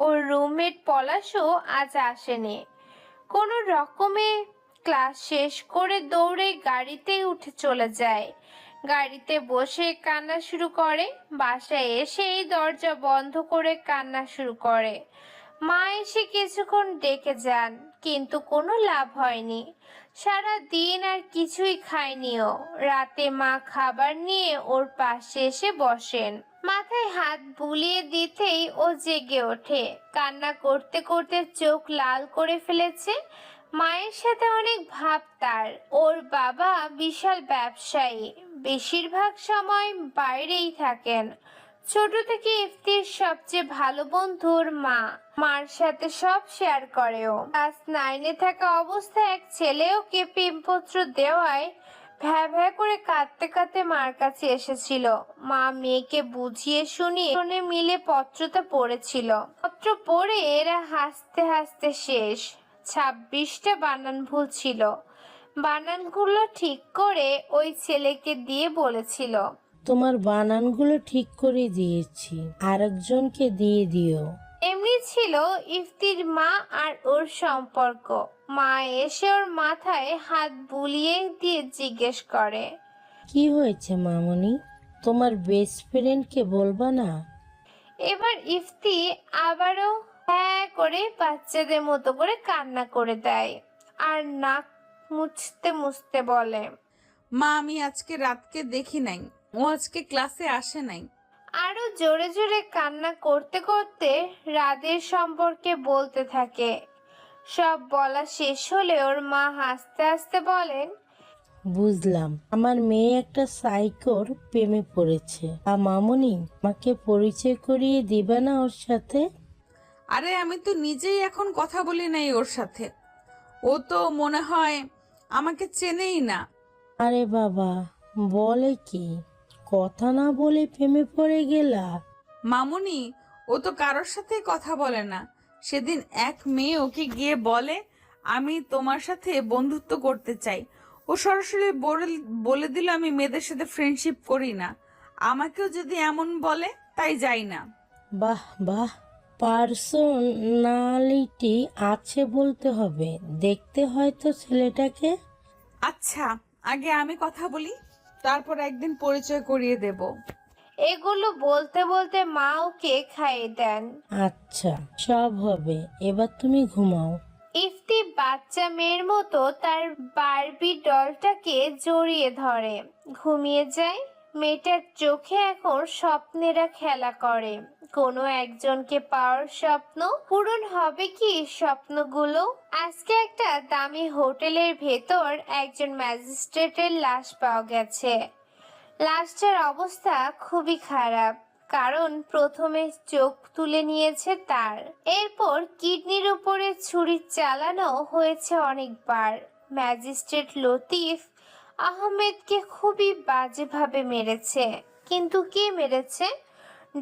ওর রুমমেট পলাশও আজ আসেনি। কোনো রকমে ক্লাস শেষ করে দৌড়ে গাড়িতে উঠে চলে যায়। গাড়িতে বসে কান্না শুরু করে। বাসায় এসেই দরজা বন্ধ করে কান্না শুরু করে। মা এসে কিছুক্ষণ ডেকে যান, কিন্তু কোনো লাভ হয়নি। সারা দিন আর কিছুই খায়নিও। রাতে মা খাবার নিয়ে ওর পাশে এসে বসেন। মাথায় হাত বুলিয়ে দিতেই ও জেগে ওঠে। কান্না করতে করতে চোখ লাল করে ফেলেছে। মায়ের সাথে অনেক ভাব তার। ওর বাবা বিশাল ব্যবসায়ী, বেশিরভাগ সময় বাইরেই থাকেন। ছোট থেকে ইফতির সবচেয়ে ভালো বন্ধু ওর মা। মার সাথে সব শেয়ার করে ও। ক্লাস 9-এ থাকা অবস্থায় এক ছেলে ওকে প্রেমপত্র দেওয়ায় ভ্যা ভ্যা করে কাঁদতে কাঁদতে মার কাছে এসেছিল। মা মেয়েকে বুঝিয়ে শুনিয়ে মিলে পত্রটা পড়েছিল। পত্র পড়ে এরা হাসতে হাসতে শেষ। 26টা বানান ভুল ছিল। বানানগুলো ঠিক করে ওই ছেলেকে দিয়ে বলেছিল, তোমার বানানগুলো ঠিক করে দিয়েছি, আরেকজনকে দিয়ে দিও। এমনি ছিল ইফতির মা আর ওর সম্পর্ক। মা এসে ওর মাথায় হাত বুলিয়ে দিয়ে জিজ্ঞেস করে, কি হয়েছে মামনি? তোমার বেস্ট ফ্রেন্ডকে বলবা না? এবার ইফতি আবারও হ্যাঁ করে বাচ্চাদের মতো করে কান্না করে দেয় আর নাক মুছতে মুছতে বলে, মা, আমি আজকে রাতকে দেখি নাই, ও আজকে ক্লাসে আসে নাই। আরো জোরে জোরে কান্না করতে করতে রাদের সম্পর্কে বলতে থাকে। সব বলা শেষ হলে ওর মা হাসতে হাসতে বলেন, বুঝলাম আমার মেয়ে একটা সাইকোর প্রেমে পড়েছে। আর মামুনি আমাকে পরিচয় করিয়ে দিবে না ওর সাথে? আরে আমি তো নিজেই এখন কথা বলি নাই ওর সাথে। ও তো মনে হয় আমাকে চেনেই না। আরে বাবা, বলে কি? কথা না বলে প্রেমে পড়ে গেলা? মামুনি, ও তো কারোর সাথে কথা বলে না। সেদিন এক মেয়ে ওকে গিয়ে বলে আমি তোমার সাথে বন্ধুত্ব করতে চাই। ও সরাসরি বলে দিল আমি মেয়েদের সাথে ফ্রেন্ডশিপ করি না। আমাকেও যদি এমন বলে তাই যাই না। বাহ বাহ, পার্সোনালিটি আছে বলতে হবে। দেখতে হয়তো ছেলেটাকে। আচ্ছা, আগে আমি কথা বলি, তারপর একদিন পরিচয় করিয়ে দেব। এগুলো বলতে বলতে মা ওকে খাইয়ে দেন। আচ্ছা, সব হবে, এবার তুমি ঘুমাও। ইফতি বাচ্চা মেয়ের মতো তার বারবি ডলটাকে জড়িয়ে ধরে ঘুমিয়ে যায়। মেয়েটার চোখে এখন স্বপ্নেরা খেলা করে। কোনো একজনকে পাওয়ার স্বপ্ন পূরণ হবে কি স্বপ্নগুলো? আজকে একটা দামি হোটেলের ভেতর একজন ম্যাজিস্ট্রেটের লাশ পাওয়া গেছে। লাশটার অবস্থা খুবই খারাপ, কারণ প্রথমে চোখ তুলে নিয়েছে তার, এরপর কিডনির উপরে ছুরি চালানো হয়েছে অনেকবার। ম্যাজিস্ট্রেট লতিফ আহমেদকে খুবই বাজেভাবে মেরেছে। কিন্তু কে মেরেছে?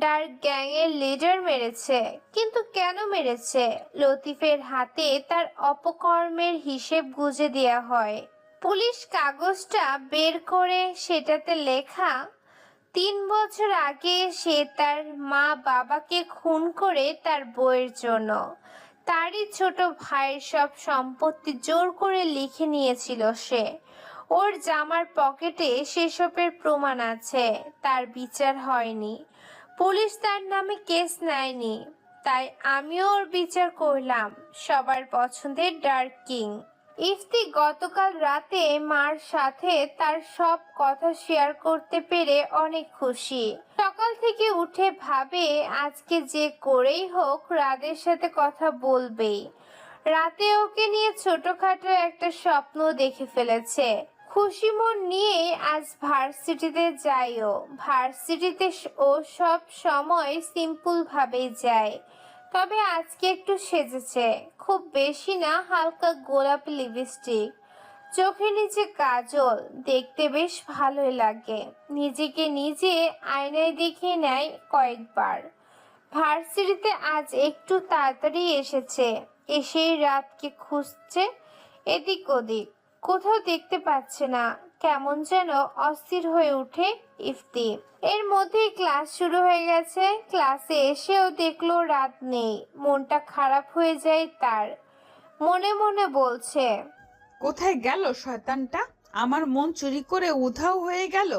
ডার্ক গ্যাং এর লিডার মেরেছে। কিন্তু কেন মেরেছে? লতিফের হাতে তার অপকর্মের হিসেব গুজে দেয়া হয়। পুলিশ কাগজটা বের করে সেটাতে লেখা 3 বছর আগে সে তার মা বাবাকে খুন করে তার বউয়ের জন্য তারই ছোট ভাইয়ের সব সম্পত্তি জোর করে লিখে নিয়েছিল সে। ওর জামার পকেটে সেসবের প্রমাণ আছে। তার বিচার হয়নি, পুলিশ তার নামে কেস নেয়নি, তাই আমিও ওর বিচার করলাম। সবার পছন্দের ডার্ক কিং। ইফতি গতকাল রাতে মার সাথে তার সব কথা শেয়ার করতে পেরে অনেক খুশি। সকাল থেকে উঠে ভাবে আজকে যে করেই হোক রাদের সাথে কথা বলবেই। রাতে ওকে নিয়ে ছোটখাটো একটা স্বপ্ন দেখে ফেলেছে। খুশি মন নিয়ে আজ ভার্সিটিতে যাইও। ভার্সিটিতে ও সব সময় সিম্পল ভাবেই যায়, তবে আজকে একটু সেজেছে। খুব বেশি না, হালকা গোলাপি লিপস্টিক, চোখে নিচে কাজল, দেখতে বেশ ভালোই লাগে। নিজেকে নিজে আয়নায় দেখে নেয় কয়েকবার। ভার্সিটিতে আজ একটু তাড়াতাড়ি এসেছে। এসেই রাতকে খুঁজছে এদিক ওদিক, কোথাও দেখতে পাচ্ছে না। কেমন যেন অস্থির হয়ে ওঠে ইফতি। এর মধ্যেই ক্লাস শুরু হয়ে গেছে। ক্লাসে এসেও দেখলো রাত নেই। মনটা খারাপ হয়ে যায় তার। মনে মনে বলছে, কোথায় গেল শয়তানটা? আমার মন চুরি করে উধাও হয়ে গেল।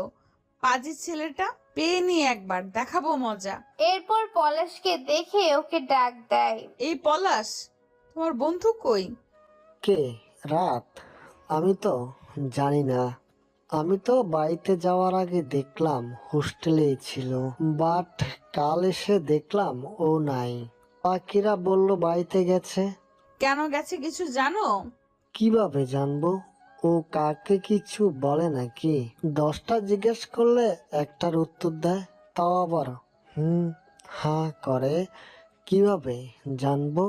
পাজি ছেলেটা, পেয়ে নিয়ে একবার দেখাবো মজা। এরপর পলাশকে দেখে ওকে ডাক দেয়। এই পলাশ, তোমার বন্ধু কই? কে? রাত? আমি তো জানি না। আমি তো বাড়িতে যাওয়ার আগে দেখলাম হোস্টেলেই ছিল, বাট কাল এসে দেখলাম ও নাই। বাকিরা বলল বাড়িতে গেছে। কেন গেছে কিছু জানো? কিভাবে জানবো? ও কাকে কিছু বলে নাকি? 10টা জিজ্ঞেস করলে একটার উত্তর দেয়, তাও আবার হ্যাঁ করে। কিভাবে জানবো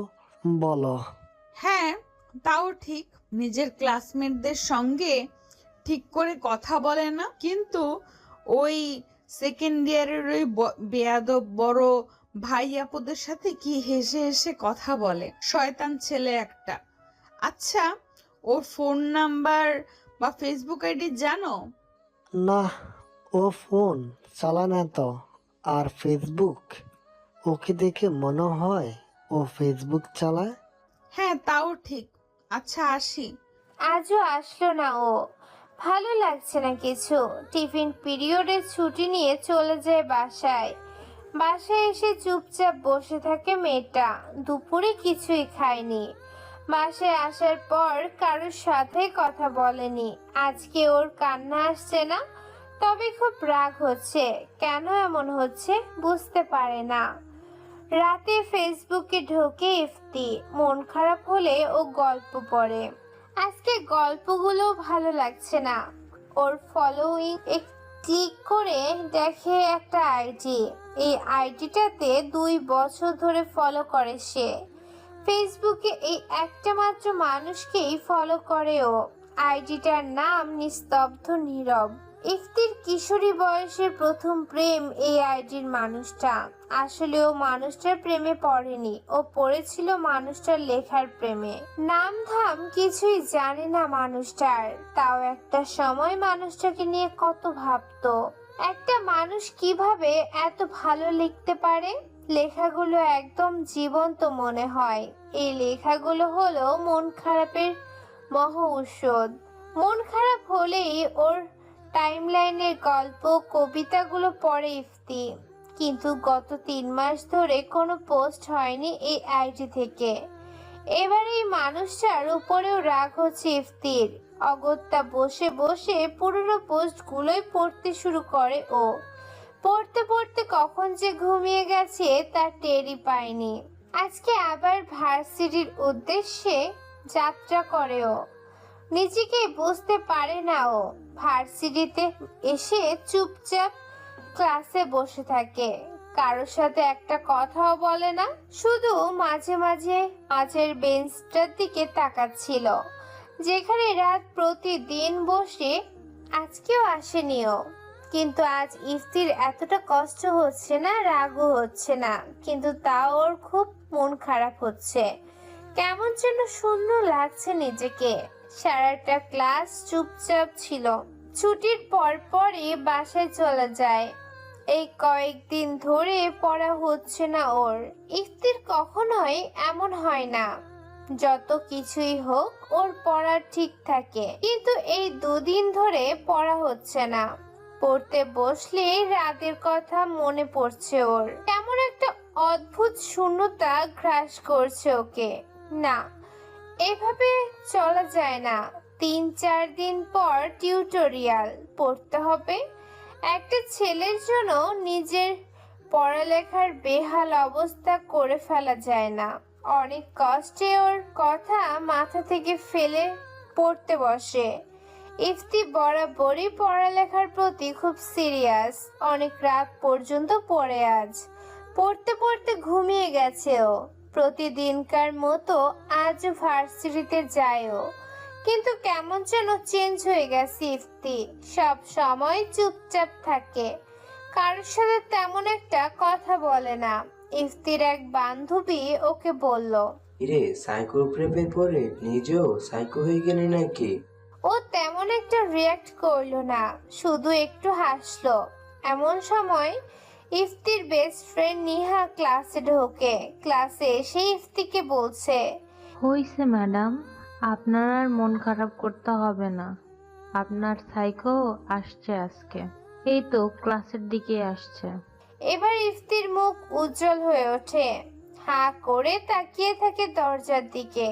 বলো? হ্যাঁ, তাও ঠিক। নিজের ক্লাসমেটদের সঙ্গে ঠিক করে কথা বলে না, কিন্তু ওই সেকেন্ড ইয়ারের ওই বেয়াদব বড় ভাই আপুদের সাথে কি হেসে হেসে কথা বলে। শয়তান ছেলে একটা। আচ্ছা, ওর ফোন নাম্বার বা ফেসবুক আইডি জানো? না, ও ফোন চালায় না তো। আর ফেসবুক? ওকে দেখে মনে হয় ও ফেসবুক চালায়। হ্যাঁ, তাও ঠিক। আচ্ছা, আসি। আজও আসলো না ও। ভালো লাগছে না কিছু। টিফিন পিরিয়ডে ছুটি নিয়ে চলে যায় বাসায়। বাসায় এসে চুপচাপ বসে থাকে মেয়েটা। দুপুরে কিছুই খায়নি। বাসায় আসার পর কারোর সাথে কথা বলেনি। আজকে ওর কান্না আসছে না, তবে খুব রাগ হচ্ছে। কেন এমন হচ্ছে বুঝতে পারে না। রাতে ফেসবুকে ঢোকে ইফতি। মন খারাপ হলে ও গল্প পড়ে। আজকে গল্পগুলো ভালো লাগছে না। ওর ফলোইং ক্লিক করে দেখে একটা আইডি। এই আইডিটাতে 2 বছর ধরে ফলো করে সে। ফেসবুকে এই একটা মাত্র মানুষকেই ফলো করে ও। আইডিটার নাম নিস্তব্ধ নীরব। ইফতির কিশোরী বয়সের প্রথম প্রেম এই আইডির মানুষটা। আসলে ও মানুষটার প্রেমে পড়েনি, ও পড়েছিল মানুষটার লেখার প্রেমে। নাম ধাম কিছুই জানে না মানুষটার, তাও একটা সময় মানুষটাকে নিয়ে কত ভাবতো। একটা মানুষ কিভাবে এত ভালো লিখতে পারে? লেখাগুলো একদম জীবন্ত মনে হয়। এই লেখাগুলো হলো মন খারাপের মহা ঔষধ। মন খারাপ হলেই ওর টাইমলাইনের গল্প কবিতাগুলো পড়ে ইফতি। কিন্তু গত 3 মাস ধরে কোনো পোস্ট হয়নি এই আইডি থেকে। এবার এই মানুষটার উপরেও রাগ হচ্ছে ইফতির। অগত্যা বসে বসে পুরনো পোস্টগুলোই পড়তে শুরু করে ও। পড়তে পড়তে কখন যে ঘুমিয়ে গেছে তার টেরই পায়নি। আজকে আবার ভার্সিটির উদ্দেশ্যে যাত্রা করে ও। নিজেকে বুঝতে পারে না ও। ভার্সিটিতে এসে চুপচাপ ক্লাসে বসে থাকে, কারোর সাথে একটা কথাও বলে না, শুধু মাঝে মাঝে মাঝের বেঞ্চটার দিকে তাকাচ্ছিল যেখানে রাত প্রতিদিন বসে। আজকেও আসেনি ও। কিন্তু আজ ইফতির এতটা কষ্ট হচ্ছে না, রাগও হচ্ছে না, কিন্তু তাও ওর খুব মন খারাপ হচ্ছে। কেমন যেন শূন্য লাগছে নিজেকে। সারাটা ক্লাস চুপচাপ ছিল। ছুটির পরপরই বাসায় চলে যায়। এই কয়েকদিন ধরে পড়া হচ্ছে না ওর। ইফতির কখনোই এমন হয় না, যত কিছুই হোক ওর পড়া ঠিক থাকে, কিন্তু এই 2 দিন ধরে পড়া হচ্ছে না। পড়তে বসলে রাতের কথা মনে পড়ছে ওর। কেমন একটা অদ্ভুত শূন্যতা গ্রাস করছে ওকে। না, এভাবে চলা যায় না। 3-4 দিন পর টিউটোরিয়াল পড়তে হবে। একটা ছেলের জন্য নিজের পড়ালেখার বেহাল অবস্থা করে ফেলা যায় না। অনেক কষ্টে ওর কথা মাথা থেকে ফেলে পড়তে বসে। ইফতি বরাবরই পড়ালেখার প্রতি খুব সিরিয়াস। অনেক রাত পর্যন্ত পড়ে আজ। পড়তে পড়তে ঘুমিয়ে গেছে ও। প্রতিদিনকার মতো আজ ভার্সিটিতে যায় ও, কিন্তু কেমন যেন চেঞ্জ হয়ে গেছে ইফতি। সব সময় চুপচাপ থাকে, কারোর সাথে তেমন একটা কথা বলে না। ইফতির এক বান্ধবী ওকে বলল, ইরে সাইকোর প্রেমে পড়ে নিজেও সাইকো হয়ে গেলি নাকি? ও তেমন একটা রিয়াক্ট করলো না, শুধু একটু হাসলো। এমন সময় ইফতির বেস্ট ফ্রেন্ড নিহা ক্লাসে ঢোকে। ক্লাসে এসে ইফতিকে বলছে, হইছে ম্যাডাম, আপনার আর মন খারাপ করতে হবে না। আপনার সাইকো আসছে আজকে, এই তো ক্লাসের দিকে আসছে। এবার ইফতির মুখ উজ্জ্বল হয়ে ওঠে, হাঁ করে তাকিয়ে থাকে দরজার দিকে।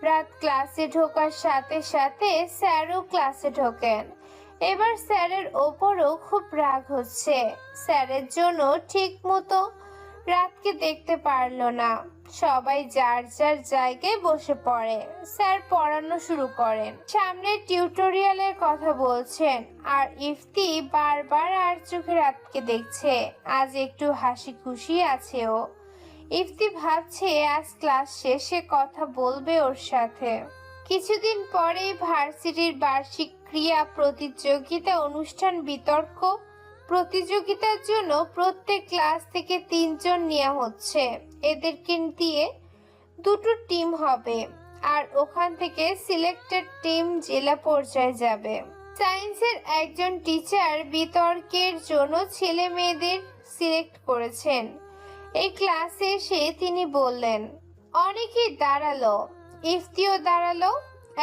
রাত ক্লাসে ঢোকার সাথে সাথে স্যারও ক্লাসে ঢোকেন। এবার স্যারের ওপরও খুব রাগ হচ্ছে। স্যারের জন্য ঠিক মতো রাতকে দেখতে পারলো না। সবাই যার যার জায়গায় বসে পড়ে। স্যার পড়ানো শুরু করেন, সামনে টিউটোরিয়ালের কথা বলছেন, আর ইফতি বারবার আর চোখে রাতকে দেখছে। আজ একটু হাসি খুশি আছে ও। ইফতি ভাবছে আজ ক্লাস শেষে কথা বলবে ওর সাথে। কিছুদিন পরেই ভার্সিটির বার্ষিক ক্রীড়া প্রতিযোগিতা অনুষ্ঠান বিতর্ক প্রতিযোগিতার জন্য প্রত্যেক ক্লাস থেকে 3 জন নেওয়া হচ্ছে। এদেরকে দিয়ে 2টো টিম হবে, আর ওখান থেকে সিলেক্টেড টিম জেলা পর্যায়ে যাবে। সায়েন্সের একজন টিচার বিতর্কের জন্য ছেলে মেয়েদের সিলেক্ট করেছেন। এই ক্লাসে এসে তিনি বললেন, অনেকেই দাঁড়ালো। ইফতিও দাঁড়ালো।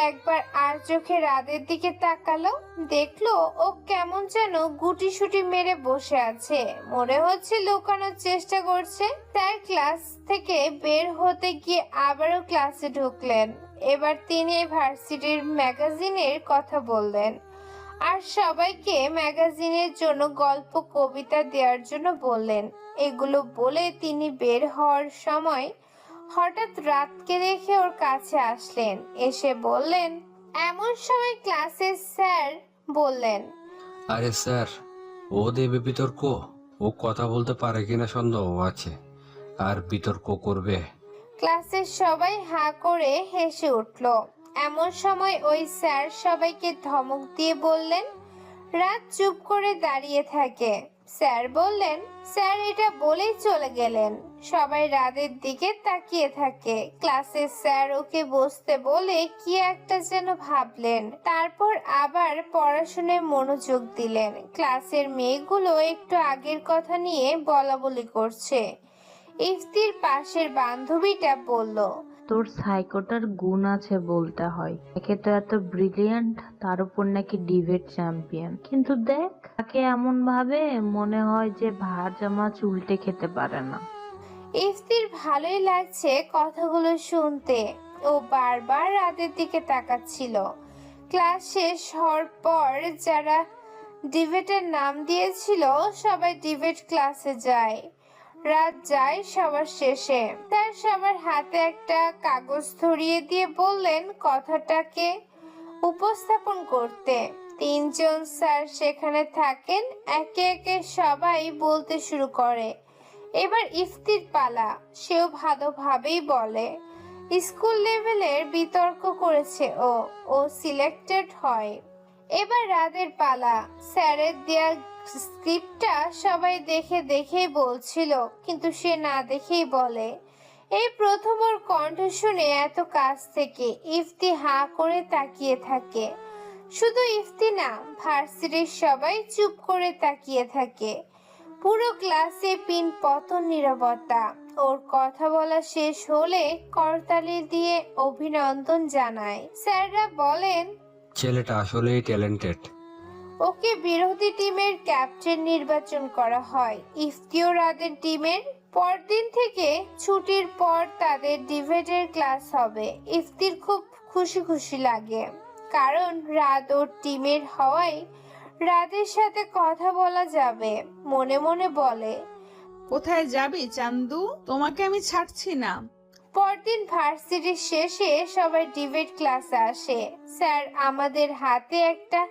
একবার আর চোখে রাতের দিকে তাকালো, দেখলো ও কেমন যেন গুটিসুটি মেরে বসে আছে, মনে হচ্ছে লুকানোর চেষ্টা করছে। তার ক্লাস থেকে বের হতে গিয়ে আবারও ক্লাসে ঢুকলেন। এবার তিনি ভার্সিটির ম্যাগাজিনের কথা বললেন, আর সবাইকে ম্যাগাজিনের জন্য গল্প কবিতা দেওয়ার জন্য বললেন। এগুলো বলে তিনি বের হওয়ার সময় হঠাৎ রাতকে দেখে ওর কাছে আসলেন। এসে বললেন, এমন সময় ক্লাসের স্যার বললেন, আরে স্যার, ও দেবে বিতর্ক? ও কথা বলতে পারে কিনা সন্দেহ আছে, আর বিতর্ক করবে? ক্লাসের সবাই হাঁ করে হেসে উঠল। এমন সময় ওই স্যার সবাইকে ধমক দিয়ে বললেন। রাত চুপ করে দাঁড়িয়ে থাকে। স্যার বললেন, স্যার এটা বলেই চলে গেলেন। সবাই রাতের দিকে তাকিয়ে থাকে। ক্লাসের স্যার ওকে বসতে বলে কি একটা যেন ভাবলেন, তারপর আবার পড়াশোনায় মনোযোগ দিলেন। ক্লাসের মেয়েগুলো একটু আগের কথা নিয়ে বলাবলি করছে। ইফতির পাশের বান্ধবীটা বলল, তোর সাইকোটার গুণ আছে বলতে হয়। একে তো এত ব্রিলিয়ান্ট, তার উপর নাকি ডিবেট চ্যাম্পিয়ন, কিন্তু দেখ তাকে এমন ভাবে মনে হয় যে ভাজা মাছ উল্টে খেতে পারে না। ইফতির ভালোই লাগছে কথাগুলো শুনতে। ও বারবার রাতের দিকে তাকাচ্ছিল। ক্লাস শেষ হওয়ার পর যারা ডিবেটের নাম দিয়েছিল সবাই ডিবেট ক্লাসে যায়। রাত যায় সবার শেষে। তার সবার হাতে একটা কাগজ ধরিয়ে দিয়ে বললেন কথাটাকে উপস্থাপন করতে। তিনজন স্যার সেখানে থাকেন। একে একে সবাই বলতে শুরু করে। এবার ইফতির পালা। সেও ভালোভাবেই বলে। স্কুল লেভেলের বিতর্ক করেছে ও সিলেক্টেড হয়। এবার রাতের পালা। স্যারের দেয়া স্ক্রিপ্টটা সবাই দেখে দেখেই বলছিল, কিন্তু সে না দেখেই বলে। এই প্রথম ওর কণ্ঠ শুনে এত কাছ থেকে। ইফতি হাঁ করে তাকিয়ে থাকে। শুধু ইফতি না, ভার্সিটির সবাই চুপ করে তাকিয়ে থাকে। পুরো ক্লাসে পিন পতন নীরবতা। ওর কথা বলা শেষ হলে করতালি দিয়ে অভিনন্দন জানায়। স্যাররা বলেন, ছেলেটা আসলেই ট্যালেন্টেড। ওকে বিরোধী টিমের ক্যাপ্টেন নির্বাচন করা হয়। ইফতিও রাদের টিমের। পরদিন থেকে ছুটির পর তাদের ডিবেটের ক্লাস হবে। ইফতির খুব খুশি খুশি লাগে, কারণ রাত ওর টিমের হওয়ায় রাদের সাথে কথা বলা যাবে। মনে মনে বলে, কোথায় যাবি চান্দু? তোমাকে আমি ছাড়ছি না। পরদিন ভার্সিটির শেষে সবাই ডিবেট ক্লাসে আসে। স্যার আমাদের হাতে একটা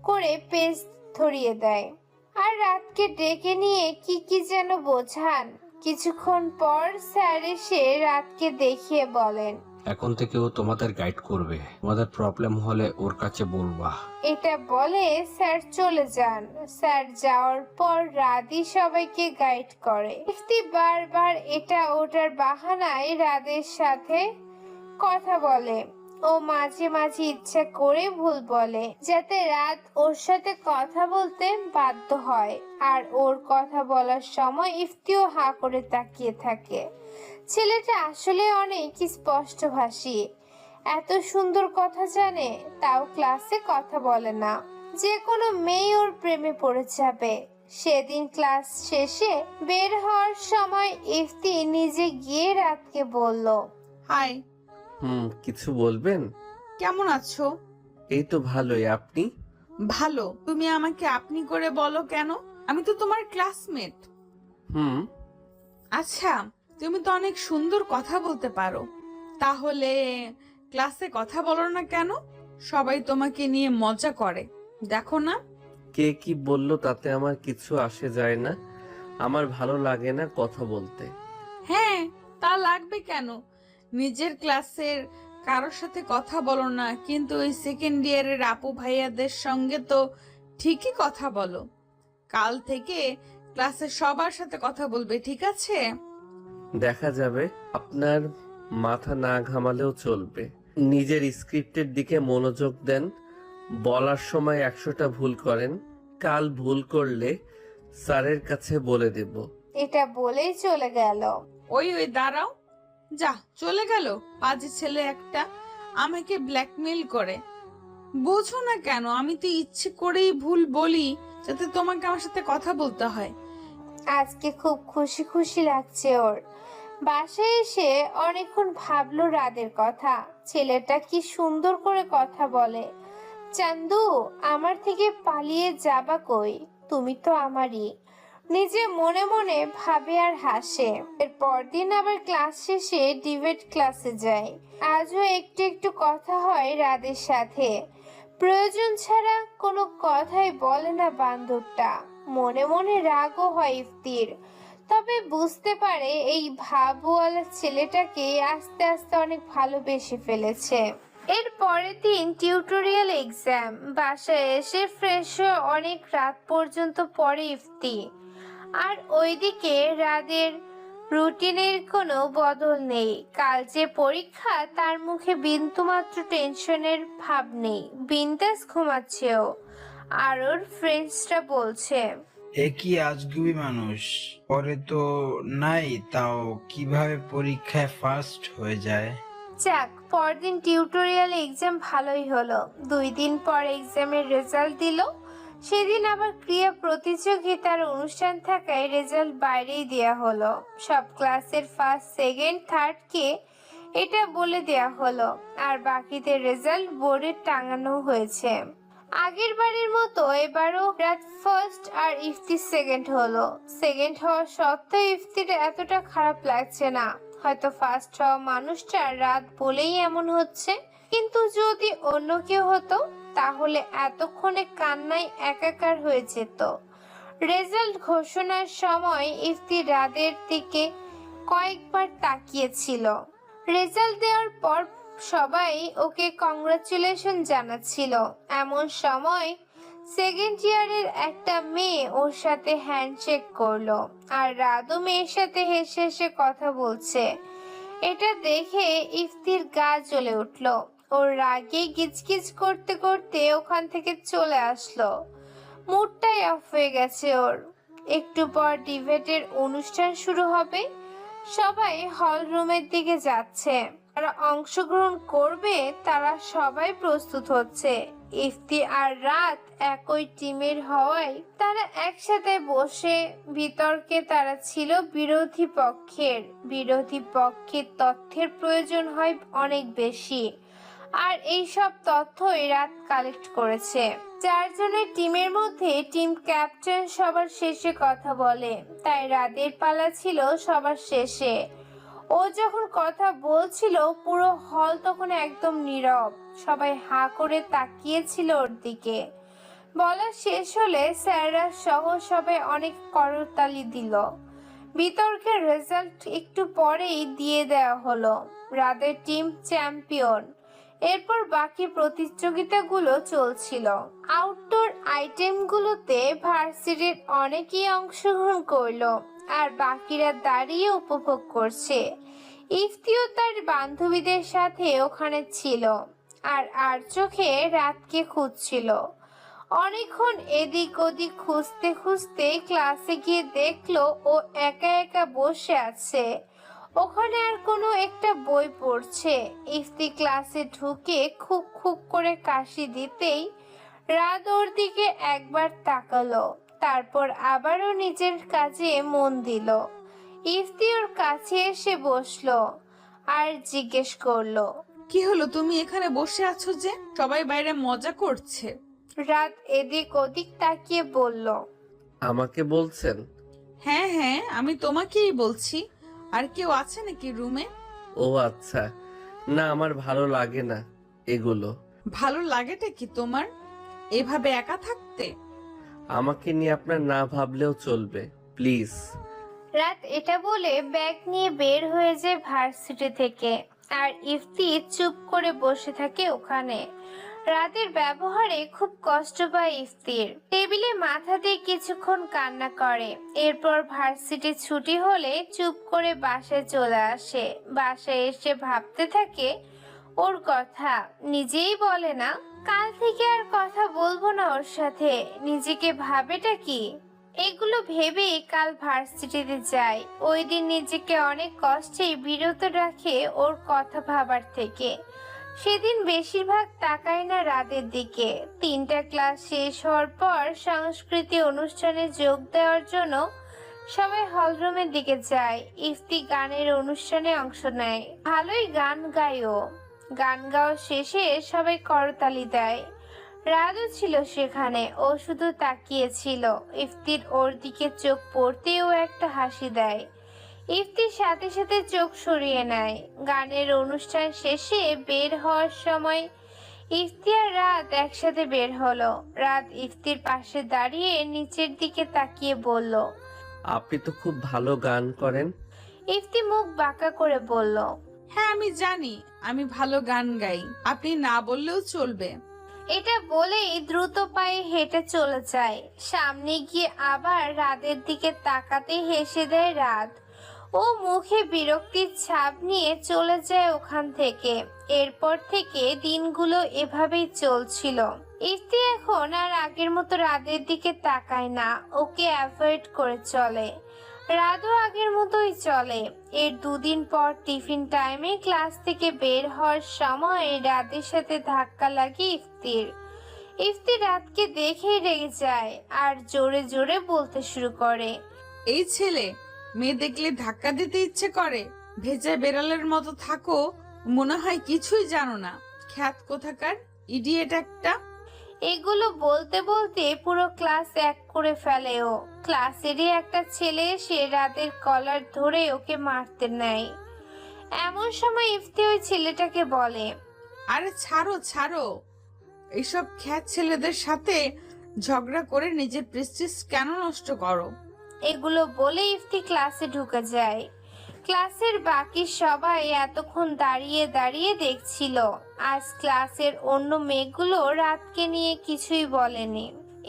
করে পেজ ধরিয়ে দেয় আর রাতকে ডেকে নিয়ে কি কি যেন বোঝান। কিছুক্ষণ পর স্যার এসে রাতকে দেখিয়ে বলেন, এখন থেকে ও তোমাদের গাইড করবে। তোমাদের প্রবলেম হলে ওর কাছে বলবা। এটা বলে স্যার চলে যান। স্যার যাওয়ার পর রাদি সবাইকে গাইড করে। ইফতি বারবার এটা ওটার বাহানায় রাদের সাথে কথা বলে। ও মাঝে মাঝে ইচ্ছা করে ভুল বলে, যাতে রাত ওর সাথে কথা বলতে বাধ্য হয়। আর ওর কথা বলার সময় ইফতিও হাঁ করে তাকিয়ে থাকে। ছেলেটা আসলে অনেক স্পষ্টভাষী। এত সুন্দর কথা জানে, তাও ক্লাসে কথা বলে না। যে কোনো মেয়ে ওর প্রেমে পড়ে যাবে। সেদিন ক্লাস শেষে বের হওয়ার সময় ইফতি নিজে গিয়ে রাতকে বলল, হাই, কিছু বলবেন? কেমন আছো? এই তো ভালোই, আপনি? ভালো। তুমি আমাকে আপনি করে বলো কেন? আমি তো তোমার ক্লাসমেট। আচ্ছা, তুমি তো অনেক সুন্দর কথা বলতে পারো, তাহলে ক্লাসে কথা বলো না কেন? সবাই তোমাকে নিয়ে মজা করে, দেখো না? কে কি বললো তাতে আমার কিছু আসে যায় না। আমার ভালো লাগে না কথা বলতে। হ্যাঁ, তা লাগবে কেন? নিজের ক্লাসের কারোর সাথে কথা বলো না, কিন্তু ওই সেকেন্ড ইয়ারের আপু ভাইয়াদের সঙ্গে তো ঠিকই কথা বলো। কাল থেকে ক্লাসের সবার সাথে কথা বলবে, ঠিক আছে? দেখা যাবে। আপনার মাথা না ঘামালেও চলবে। নিজের স্ক্রিপ্টের দিকে মনোযোগ দেন। বলার সময় 100টা ভুল করেন। কাল ভুল করলে স্যারের কাছে বলে দেব। এটা বলেই চলে গেল। ওই দাঁড়াও, যা চলে গেল। পাজি ছেলে একটা, আমাকে ব্ল্যাকমেল করে। বোঝো না কেন? আমি তো ইচ্ছে করেই ভুল বলি, যাতে তোমাকে আমার সাথে কথা বলতে হয়। আজকে খুব খুশি খুশি লাগছে ওর। বাসায় এসে অনেকক্ষণ ভাবলো রাদের কথা। ছেলেটা কি সুন্দর করে কথা বলে। চান্দু, আমার থেকে পালিয়ে যাবা কই? তুমি তো আমারই। নিজে মনে মনে ভাবে আর হাসে। এর পরদিন আবার ক্লাস শেষে ডিবেট ক্লাসে যায়। আজও একটু একটু কথা হয় রাদের সাথে। প্রয়োজন ছাড়া কোনো কথাই বলে না বান্দরটা। মনে মনে রাগও হয় ইফতির, তবে বুঝতে পারে এই ভাবওয়ালা ছেলেটাকে আস্তে আস্তে অনেক ভালোবেসে ফেলেছে। এর পরের দিন টিউটোরিয়াল এক্সাম। বাসায় এসে ফ্রেশ হয়ে অনেক রাত পর্যন্ত পড়ে ইফতি। আর ওইদিকে রাদের রুটিনের কোনো বদল নেই। কাল যে পরীক্ষা তার মুখে বিন্দুমাত্র টেনশনের ভাব নেই, বিন্দাস ঘুমাচ্ছেও। আর ওর ফ্রেন্ডসরা বলছে, এ কি আজগুবি মানুষ, পরে তো নাই, তাও কিভাবে পরীক্ষায় ফার্স্ট হয়ে যায়। যাক, পরদিন টিউটোরিয়াল এক্সাম ভালোই হলো। 2 দিন পর এক্সামের রেজাল্ট দিল। সেদিন আবার ক্রিয়া প্রতিযোগিতার অনুষ্ঠান থাকায় রেজাল্ট বাইরেই দেয়া হলো। সব ক্লাসের ফার্স্ট, সেকেন্ড, থার্ডকে এটা বলে দেয়া হলো, আর বাকিদের রেজাল্ট বোর্ডে টাঙানো হয়েছে। আগের বারের মতো এবারও রাত ফার্স্ট আর ইফতি সেকেন্ড হলো। সেকেন্ড হওয়া সত্ত্বেও ইফতির এতটা খারাপ লাগছে না। হয়তো ফার্স্ট হওয়া মানুষটা রাত বলেই এমন হচ্ছে, কিন্তু যদি অন্য কেউ হতো তাহলে এতক্ষণে কান্নায় একাকার হয়ে যেত। রেজাল্ট ঘোষণার সময় ইফতি রাদের দিকে কয়েকবার তাকিয়েছিল। রেজাল্ট দেওয়ার পর সবাই ওকে কংগ্রাচুলেশন জানাচ্ছিল। এমন সময় সেকেন্ড ইয়ারের একটা মেয়ে ওর সাথে হ্যান্ডশেক করলো, আর রাদু মেয়ের সাথে হেসে হেসে কথা বলছে। এটা দেখে ইফতির গা জ্বলে উঠলো। ওর রাগে গিজগিজ করতে করতে ওখান থেকে চলে আসলো। মুডটাই অফ হয়ে গেছে ওর। একটু পর ডিবেটের অনুষ্ঠান শুরু হবে। সবাই হল রুমের দিকে যাচ্ছে। যারা অংশগ্রহণ করবে তারা সবাই প্রস্তুত হচ্ছে। ইফতি আর রাত একই টিমের হওয়ায় তারা একসাথে বসে বিতর্কে তারা ছিল বিরোধী পক্ষের। বিরোধী পক্ষের তথ্যের প্রয়োজন হয় অনেক বেশি, আর এই সব তথ্যই রাত কালেক্ট করেছে। 4 জনের টিমের মধ্যে টিম ক্যাপ্টেন সবার শেষে কথা বলে, তাই রাতের পালা ছিল সবার শেষে। ও যখন কথা বলছিল পুরো হল তখন একদম নীরব। সবাই হাঁ করে তাকিয়েছিল ওর দিকে। বলা শেষ হলে স্যাররা সহ সবাই অনেক করতালি দিল। বিতর্কের রেজাল্ট একটু পরেই দিয়ে দেওয়া হলো। রাতের টিম চ্যাম্পিয়ন। এরপর বাকি প্রতিযোগিতাগুলো চলছিল। আউটডোর আইটেমগুলোতে ভার্সিটির অনেকেই অংশগ্রহণ করলো, আর বাকিরা দাঁড়িয়ে উপভোগ করছে। ইফতিও তার বান্ধবীদের সাথে ওখানে ছিল, আর চোখে রাতকে খুঁজছিল। অনেকক্ষণ এদিক ওদিক খুঁজতে খুঁজতে ক্লাসে গিয়ে দেখলো ও একা একা বসে আছে। ওখানে আর কোনো একটা বই পড়ছে। ইফতি ক্লাসে ঢুকে খুব খুব করে কাশি দিতেই রাত ওর দিকে একবার তাকালো, তারপর আবারও নিজের কাজে মন দিল। ইফতি ওর কাছে এসে বসলো আর জিজ্ঞেস করলো, কি হলো, তুমি এখানে বসে আছো যে? সবাই বাইরে মজা করছে। রাত এদিক ওদিক তাকিয়ে বলল, আমাকে বলছেন? হ্যাঁ হ্যাঁ, আমি তোমাকেই বলছি। আর কেউ আছে নাকি রুমে? ও আচ্ছা, না আমার ভালো লাগে না এগুলো। ভালো লাগেটা কি তোমার, এভাবে একা থাকতে? আমাকে নিয়ে আপনার না ভাবলেও চলবে, প্লিজ। রাত এটা বলে ব্যাগ নিয়ে বের হয়ে যায় ভার্সিটি থেকে, আর ইফতি চুপ করে বসে থাকে ওখানে। রাতের ব্যবহারে খুব কষ্ট পায় ইফতির। টেবিলে মাথা দিয়ে কিছুক্ষণ কান্না করে। এরপর ভার্সিটি ছুটি হলে চুপ করে বাসায় চলে আসে। বাসায় এসে ভাবতে থাকে ওর কথা। নিজেই বলে না, কাল থেকে আর কথা বলবো না ওর সাথে। নিজেকে ভাবেটা কি? এগুলো ভেবেই কাল ভার্সিটিতে যায়। ওই দিন নিজেকে অনেক কষ্টেই বিরত রাখে ওর কথা ভাবার থেকে। সেদিন বেশিরভাগ তাকায় না রাতের দিকে। 3টা ক্লাস শেষ হওয়ার পর সংস্কৃতি অনুষ্ঠানে যোগ দেওয়ার জন্য সবাই হলরুমের দিকে যায়। ইফতি গানের অনুষ্ঠানে অংশ নেয়। ভালোই গান গায়ও। গান গাওয়া শেষে সবাই করতালি দেয়। রাতও ছিল সেখানে। ও শুধু তাকিয়েছিল। ইফতির ওর দিকে চোখ পড়তেও একটা হাসি দেয়। ইফতির সাথে সাথে চোখ সরিয়ে নেয়। গানের অনুষ্ঠান শেষে বের হওয়ার সময় ইফতি আর রাত একসাথে বের হলো। রাত ইফতির পাশে দাঁড়িয়ে নিচের দিকে তাকিয়ে বলল, আপনি তো খুব ভালো গান করেন। ইফতি মুখ বাঁকা করে বলল, হ্যাঁ আমি জানি আমি ভালো গান গাই, আপনি না বললেও চলবে। এটা বলেই দ্রুত পায়ে হেঁটে চলে যায়। সামনে গিয়ে আবার রাতের দিকে তাকাতে হেসে দেয় রাত। ও মুখে বিরক্তির ছাপ নিয়ে চলে যায় ওখান থেকে। এরপর থেকে দিনগুলো এভাবেই চলছিল। ইফতি এখন আর আগের মতো রাতের দিকে তাকায় না, ওকে অ্যাভয়েড করে চলে। রাতও আগের মতোই চলে। এর দুদিন পর টিফিন টাইমে ক্লাস থেকে বের হওয়ার সময় রাতের সাথে ধাক্কা লাগে ইফতির। ইফতি রাতকে দেখেই রেগে যায় আর জোরে জোরে বলতে শুরু করে, এই ছেলে মেয়ে দেখলে ধাক্কা দিতে ইচ্ছে করে, ভেজা বেড়ালের মতো থাকো, মনে হয় কিছুই জানো না, খ্যাত কোথাকার ইডিয়েট একটা। এগুলো বলতে বলতে পুরো ক্লাস এক করে ফেলে ও। ক্লাসেরই একটা ছেলে এসে রাতের কলার ধরে ওকে মারতে নেয়। এমন সময় ইফতি ওই ছেলেটাকে বলে, আরে ছাড়ো ছাড়ো, এইসব খ্যাত ছেলেদের সাথে ঝগড়া করে নিজের প্রেস্টিজ কেন নষ্ট করো। এগুলো বলে ইফতি ক্লাসে ঢুকে যায়। ক্লাসের বাকি সবাই এতক্ষণ দাঁড়িয়ে দাঁড়িয়ে দেখছিল। আজ ক্লাসের অন্য মেয়েগুলো রাতকে নিয়ে কিছুই বলেনি।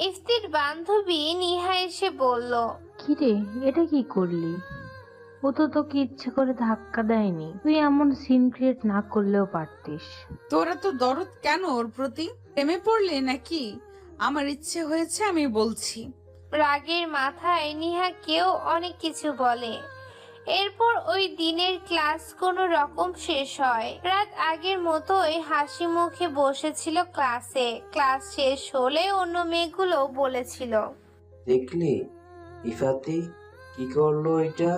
ইফতির বান্ধবী নিহা এসে বলল, কিরে, এটা কি করলি? ও তো তোকে ইচ্ছে করে ধাক্কা দেয়নি, তুই এমন সিন ক্রিয়েট না করলেও পারতিস। তোরা তো দরদ কেন ওর প্রতি? প্রেমে পড়লে নাকি? আমার ইচ্ছে হয়েছে আমি বলছি। রাগের মাথায় নিহা কেউ অনেক কিছু বলে। এরপর ওই দিনের ক্লাস কোনো রকম শেষ হয়। রাত আগের মতোই হাসি মুখে বসেছিল ক্লাসে। ক্লাস শেষ হলে অন্য মেয়েগুলো বলেছিল, দেখলি ইফাতি কি করলো এটা?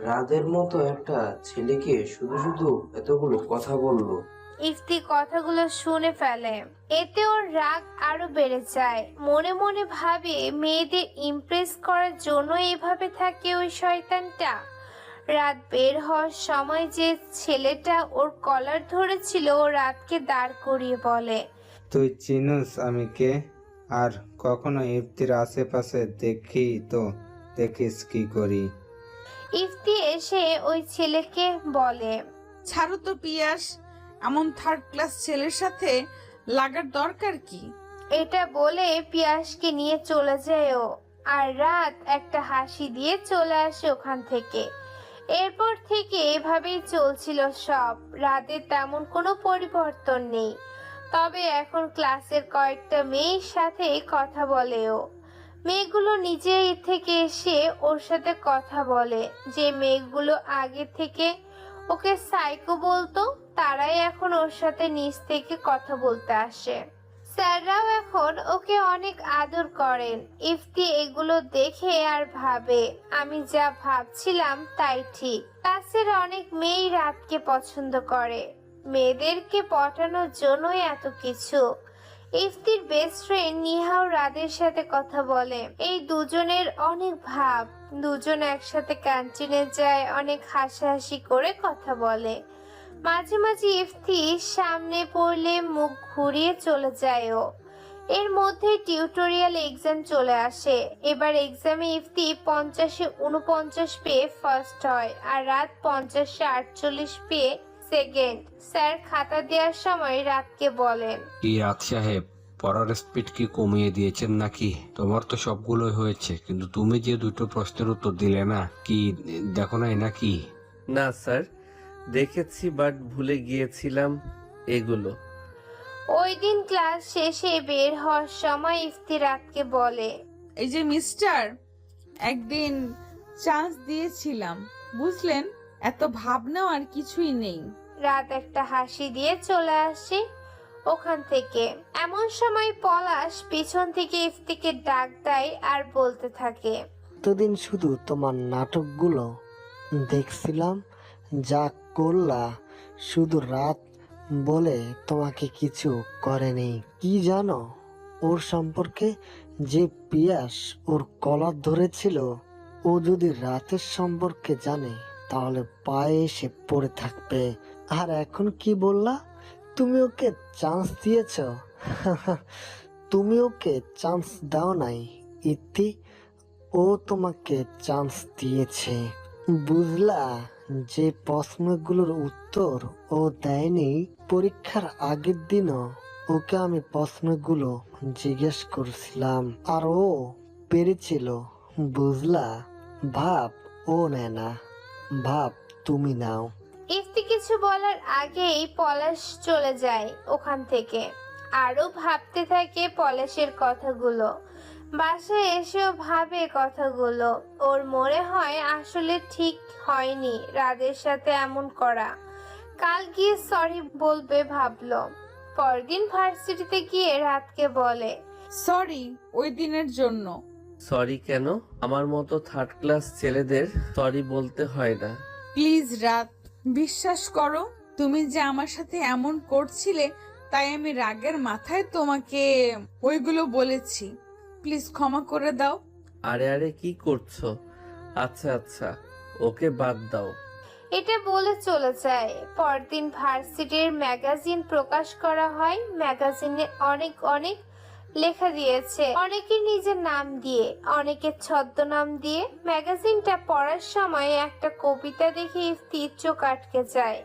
রাদের মতো একটা ছেলেকে শুধু শুধু এতগুলো কথা বললো। ইফতি কথাগুলো শুনে ফেলে। এতে ওর রাগ আরো বেড়ে যায়। মনে মনে ভাবে, মেয়েদের ইমপ্রেস করার জন্য এভাবে থাকে ওই শয়তানটা। রাত বের হওয়ার সময় যে ছেলেটা ওর কলার ধরেছিল ও রাতকে দাঁড় করিয়ে বলে, তুই চিনোস আমি কে? আর কখনো ইফতির আশেপাশে দেখি তো দেখিস কি করি। ইফতি এসে ওই ছেলেকে বলে, ছাড়ো তো পিয়াস, এমন থার্ড ক্লাস ছেলের সাথে লাগার দরকার কি? এটা বলে পিয়াসকে নিয়ে চলে যায় ও। আর রাত একটা হাসি দিয়ে চলে আসে ওখান থেকে। এরপর থেকে এভাবেই চলছিল সব। রাতে তেমন কোনো পরিবর্তন নেই। তবে এখন ক্লাসের কয়েকটা মেয়ের সাথে কথা বলে ও। মেয়েগুলো নিজে থেকে এসে ওর সাথে কথা বলে। যে মেয়েগুলো আগে থেকে ওকে সাইকো বলতো, তারাই এখন ওর সাথে নিজ থেকে কথা বলতে আসে। স্যাররাও এখন ওকে অনেক আদর করেন। ইফতি এগুলো দেখে আর ভাবে, আমি যা ভাবছিলাম তাই ঠিক। ক্লাসের অনেক মেয়েই রাতকে পছন্দ করে। মেয়েদেরকে পটানোর জন্যই এত কিছু। ইফতির বেস্ট ফ্রেন্ড নিহাও রাদের সাথে কথা বলে। এই দুজনের অনেক ভাব। দুজন একসাথে ক্যান্টিনে যায়, অনেক হাসাহাসি করে কথা বলে। মাঝে মাঝে ইফতি সামনে পড়লে মুখ ঘুরিয়ে চলে যায় ও। এর মধ্যে টিউটোরিয়াল এক্সাম চলে আসে। এবার এক্সামে ইফতি 50-এ 49 পেয়ে ফার্স্ট হয় আর রাত 50-এ 48 পেয়ে সেকেন্ড। স্যার খাতা দেওয়ার সময় রাতকে বলেন, কি রাত সাহেব, পড়ার স্পিড কি কমিয়ে দিয়েছেন নাকি? তোমার তো সবগুলোই হয়েছে, কিন্তু তুমি যে দুটো প্রশ্নের উত্তর দিলে না, কি দেখো নাই নাকি? না স্যার, দেখেছি বাট ভুলে গিয়েছিলাম এগুলো। ওই দিন ক্লাস শেষে বের হওয়ার সময় ইফতি রাতকে বলে, এই যে মিস্টার, একদিন চান্স দিয়েছিলাম, বুঝলেন, এত ভাবনা আর কিছুই নেই। রাত একটা হাসি দিয়ে চলে আসে ওখান থেকে। এমন সময় পলাশ পিছন থেকে ইফতিকে ডাক দেয় আর বলতে থাকে, এতদিন শুধু তোমার নাটকগুলো দেখছিলাম, যা করলা শুধু রাত বলে তোমাকে কিছু করেনি। কি জানো ওর সম্পর্কে? যে পিয়াস ওর কলার ধরেছিল, ও যদি রাতের সম্পর্কে জানে তাহলে পায়ে এসে পড়ে থাকবে। আর এখন কি বললা? তুমি ওকে চান্স দিয়েছ? তুমি ওকে চান্স দাও নাই ইতি, ও তোমাকে চান্স দিয়েছে। বুঝলা, যে প্রশ্নগুলোর উত্তর ও দেয়নি পরীক্ষার আগের দিনও ওকে আমি প্রশ্নগুলো জিজ্ঞেস করছিলাম আর ও পেরেছিল। বুঝলা, ভাব ও নেয় না, ভাব তুমি নাও। ইফতি কিছু বলার আগেই পলাশ চলে যায় ওখান থেকে। আরো ভাবতে থাকে পলাশের কথাগুলো। বাসায় এসেও ভাবে কথাগুলো। ওর মনে হয় আসলে ঠিক হয়নি রাদের সাথে এমন করা। কাল গিয়ে সরি বলবে ভাবলো। পরদিন ভার্সিটিতে গিয়ে রাতকে বলে, সরি ওই দিনের জন্য। সরি কেন? আমার মতো থার্ড ক্লাস ছেলেদের সরি বলতে হয় না। প্লিজ রাত, বিশ্বাস করো, তুমি যে আমার সাথে এমন করছিলে তাই আমি রাগের মাথায় তোমাকে ওইগুলো বলেছি। প্লিজ ক্ষমা করে দাও। আরে আরে কি করছো? আচ্ছা আচ্ছা, ওকে বাদ দাও। এটা বলে চলে যায়। পরদিন ভার্সিটির ম্যাগাজিন প্রকাশ করা হয়। ম্যাগাজিনে অনেক অনেক লেখা দিয়েছে, অনেকে নিজের নাম দিয়ে, অনেকে ছদ্মনাম দিয়ে। ম্যাগাজিনটা পড়ার সময় একটা কবিতা দেখে ইফতির চোখ আটকে যায়।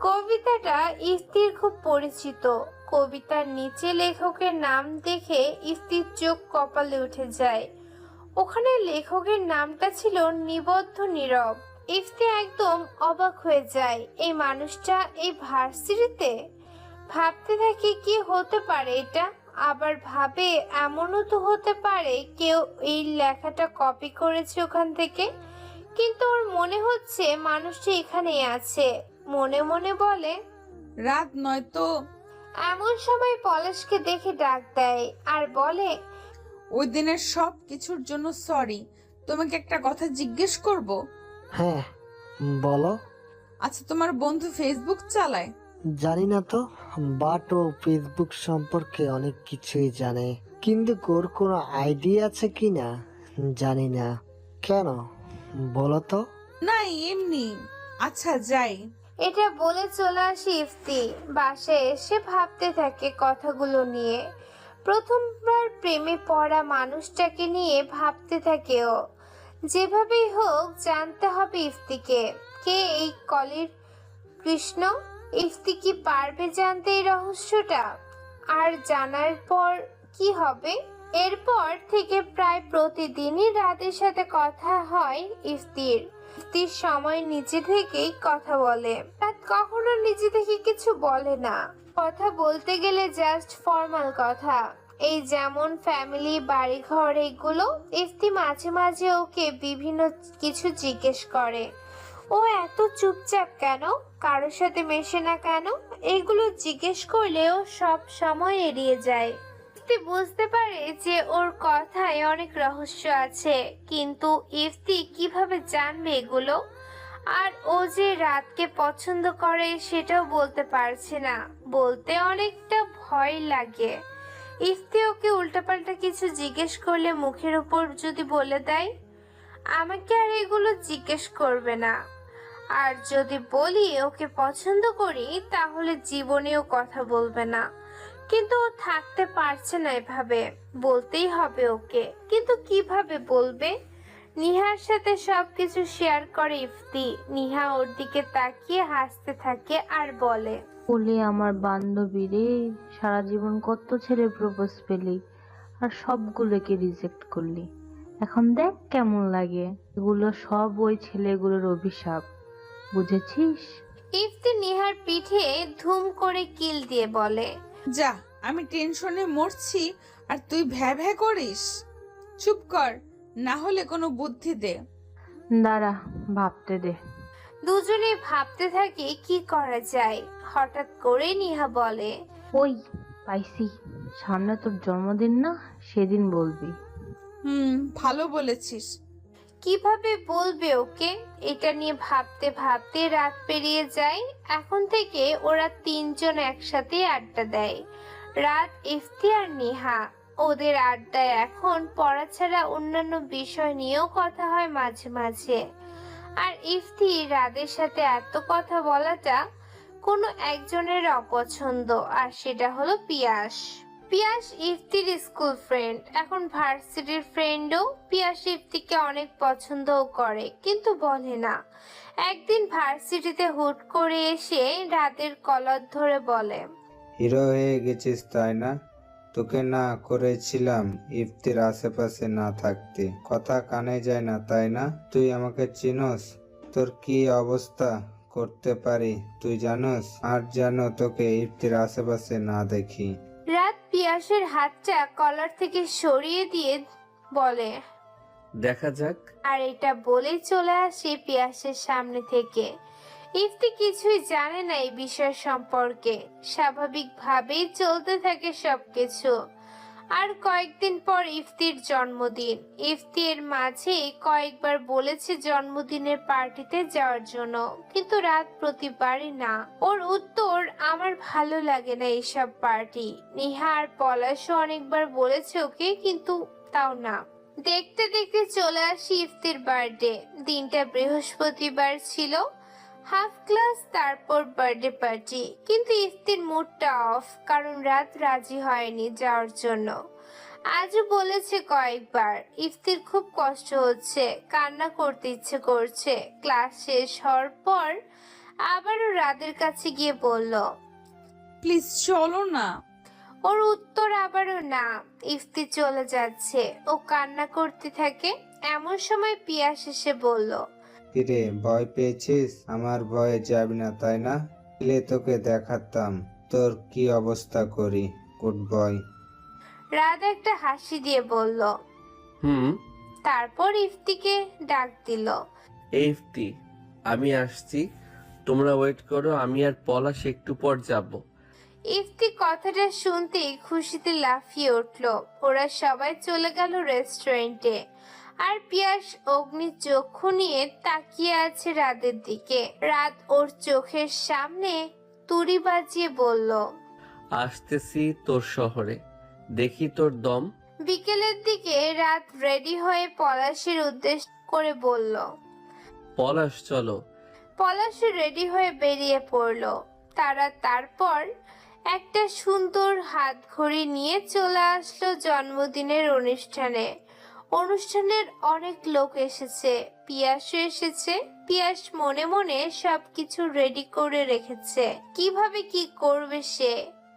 কবিতাটা ইফতির খুব পরিচিত। কবিতার নিচে লেখকের নাম দেখে ইফতির চোখ কপালে উঠে যায়। ওখানে লেখকের নামটা ছিল নিবদ্ধ নীরব। ইফতি একদম অবাক হয়ে যায়, এই মানুষটা এই ভার্সিটিতে। ভাবতে থাকে কি হতে পারে এটা। আবার ভাবে এমনও তো হতে পারে কেউ এই লেখাটা কপি করেছে ওখান থেকে। কিন্তু ওর মনে হচ্ছে মানুষটা এখানেই আছে। মনে মনে বলে, রাত নয়তো। এমন সময় পলাশকে দেখে ডাক দেয় আর বলে, ওই দিনের সব কিছুর জন্য সরি। তোমাকে একটা কথা জিজ্ঞেস করব? হ্যাঁ বলো। আচ্ছা, তোমার বন্ধু ফেসবুক চালায়? জানি না তো, বাট ও ফেসবুক সম্পর্কে অনেক কিছুই জানে, কিন্তু ওর কোনো আইডিয়া আছে কিনা জানি না। কেন বলো তো? না এমনি। আচ্ছা যাই। এটা বলে চলে আসে ইফতি। বাসায় এসে ভাবতে থাকে কথাগুলো নিয়ে। প্রথমবার প্রেমে পড়া মানুষটাকে নিয়ে ভাবতে থাকে ও। যেভাবেই হোক জানতে হবে ইফতিকে, কে এই কলির কৃষ্ণ। ইফতি কি পারবে জানতে এই রহস্যটা? আর জানার পর কি হবে? এরপর থেকে প্রায় প্রতিদিনই রাতের সাথে কথা হয় ইফতির। ইফতির সময় নিজে থেকেই কথা বলে। রাত কখনো নিজে থেকে কিছু বলে না। কথা বলতে গেলে জাস্ট ফর্মাল কথা, এই যেমন ফ্যামিলি, বাড়িঘর, এগুলো। ইফতি মাঝে মাঝে ওকে বিভিন্ন কিছু জিজ্ঞেস করে। ও এত চুপচাপ কেন, কারোর সাথে মেশে না কেন, এগুলো জিজ্ঞেস করলেও সব সময় এড়িয়ে যায়। ইফতি বুঝতে পারে যে ওর কথায় অনেক রহস্য আছে, কিন্তু ইফতি কিভাবে জানবে এগুলো? আর ও যে রাতকে পছন্দ করে সেটাও বলতে পারছে না। বলতে অনেকটা ভয় লাগে। ইফতি ওকে উল্টাপাল্টা কিছু জিজ্ঞেস করলে মুখের উপর যদি বলে দেয়, আমাকে আর এগুলো জিজ্ঞেস করবে না। আর যদি বলি ওকে পছন্দ করি, তাহলে জীবনেও কথা বলবে না। কিন্তু ও থাকতে পারছে না এভাবে, বলতেই হবে ওকে। কিন্তু কিভাবে বলবে? নিহার সাথে সবকিছু শেয়ার করে ইফতি। নিহা ওর দিকে তাকিয়ে হাসতে থাকে আর বলে, বলে আমার বান্ধবী রে, সারা জীবন কত ছেলে প্রপোজ পেলি আর সবগুলোকে রিজেক্ট করলি। এখন দেখ কেমন লাগে। এগুলো সব ওই ছেলেগুলোর অভিশাপ, বুঝেছিস? ইফতি নিহার পিঠে ধুম করে কিল দিয়ে বলে, যা, আমি টেনশনে মরছি আর তুই ভ্যা ভ্যা করিস। চুপ কর, না হলে কোনো বুদ্ধি দে। দাঁড়া, ভাবতে দে। দুজনে ভাবতে থাকে কি করা যায়। হঠাৎ করে নিহা বলে, ওই পাইছি, সামনে তোর জন্মদিন না, সেদিন বলবি। ভালো বলেছিস। কিভাবে বলবে ওকে? এটা নিয়ে ভাবতে ভাবতে রাত পেরিয়ে যায়। এখন থেকে ওরা তিনজন একসাথে আড্ডা দেয়, রাত, ইফতি আর নিহা। ওদের আড্ডায় এখন পড়া ছাড়া অন্যান্য বিষয় নিয়েও কথা হয় মাঝে মাঝে। আর ইফতি রাদের সাথে এত কথা বলাটা কোনো একজনের অপছন্দ, আর সেটা হলো পিয়াস। পিয়াস ইফতির স্কুল ফ্রেন্ড, এখন ভার্সিটির ফ্রেন্ডও। পিয়াস ইফতিকে অনেক পছন্দও করে, কিন্তু বলে না। একদিন ভার্সিটিতে হুট করে এসে রাতের কলার ধরে বলে, হিরো হয়ে গেছিস তাই না? তোকে না করেছিলাম ইফতির আশেপাশে না থাকতে। কথা কানে যায় না তাই না? তুই আমাকে চিনোস? তোর কি অবস্থা করতে পারি তুই জানোস? আর যেন তোকে ইফতির আশেপাশে না দেখি। রাত পিয়াসের হাতটা কলার থেকে সরিয়ে দিয়ে বলে, দেখা যাক। আর এটা বলেই চলে আসে পিয়াসের সামনে থেকে। ইফতি কিছুই জানে না এই বিষয় সম্পর্কে, স্বাভাবিকভাবেই চলতে থাকে সবকিছু। আর কয়েকদিন পর ইফতির জন্মদিন। ইফতি এর মাঝে কয়েকবার বলেছে জন্মদিনের পার্টিতে যাওয়ার জন্য, কিন্তু রাত প্রতিবারই না। ওর উত্তর, আমার ভালো লাগে না এইসব পার্টি। নিহা আর পলাশও অনেকবার বলেছে ওকে, কিন্তু তাও না। দেখতে দেখতে চলে আসি ইফতির বার্থডে। দিনটা বৃহস্পতিবার ছিল। হাফ ক্লাস, তারপর বার্থডে পার্টি। কিন্তু ইফতির মুডটা অফ, কারণ রাত রাজি হয়নি যাওয়ার জন্য। আজও বলেছে কয়েকবার। ইফতির খুব কষ্ট হচ্ছে, কান্না করতে ইচ্ছে করছে। ক্লাস শেষ হওয়ার পর আবারও রাতের কাছে গিয়ে বলল, প্লিজ চলো না। ওর উত্তর আবারও না। ইফতি চলে যাচ্ছে, ও কান্না করতে থাকে। এমন সময় পিয়াস এসে বলল, কিরে ভয় পেয়েছিস? আমার ভয়ে যাবি না তাই না? এলে তোকে দেখাতাম তোর কি অবস্থা করি। Good boy. রাত একটা হাসি দিয়ে বলল, তারপর ইফতিকে ডাক দিল। এই ইফতি, আমি আসছি, তোমরা ওয়েট করো, আমি আর পলাশ একটু পর যাব। ইফতি কথাটা শুনতেই খুশিতে লাফিয়ে উঠল। ওরা সবাই চলে গেল রেস্টুরেন্টে। আর পিয়াস অগ্নি চক্ষু নিয়ে তাকিয়ে আছে রাতের দিকে। রাত ওর চোখের সামনে তুড়ি বাজিয়ে বলল, আসতেছি তোর শহরে, দেখি তোর দম। বিকেলের দিকে রাত রেডি হয়ে পলাশের উদ্দেশ্য করে বলল। পলাশ চলো। পলাশ রেডি হয়ে বেরিয়ে পড়ল। তারপর একটা সুন্দর হাত ঘড়ি নিয়ে চলে আসলো জন্মদিনের অনুষ্ঠানে। অনুষ্ঠানের অনেক লোক এসেছে, পিয়াসও এসেছে। পিয়াস মনে মনে সবকিছু রেডি করে রেখেছে, কিভাবে কি করবে সে।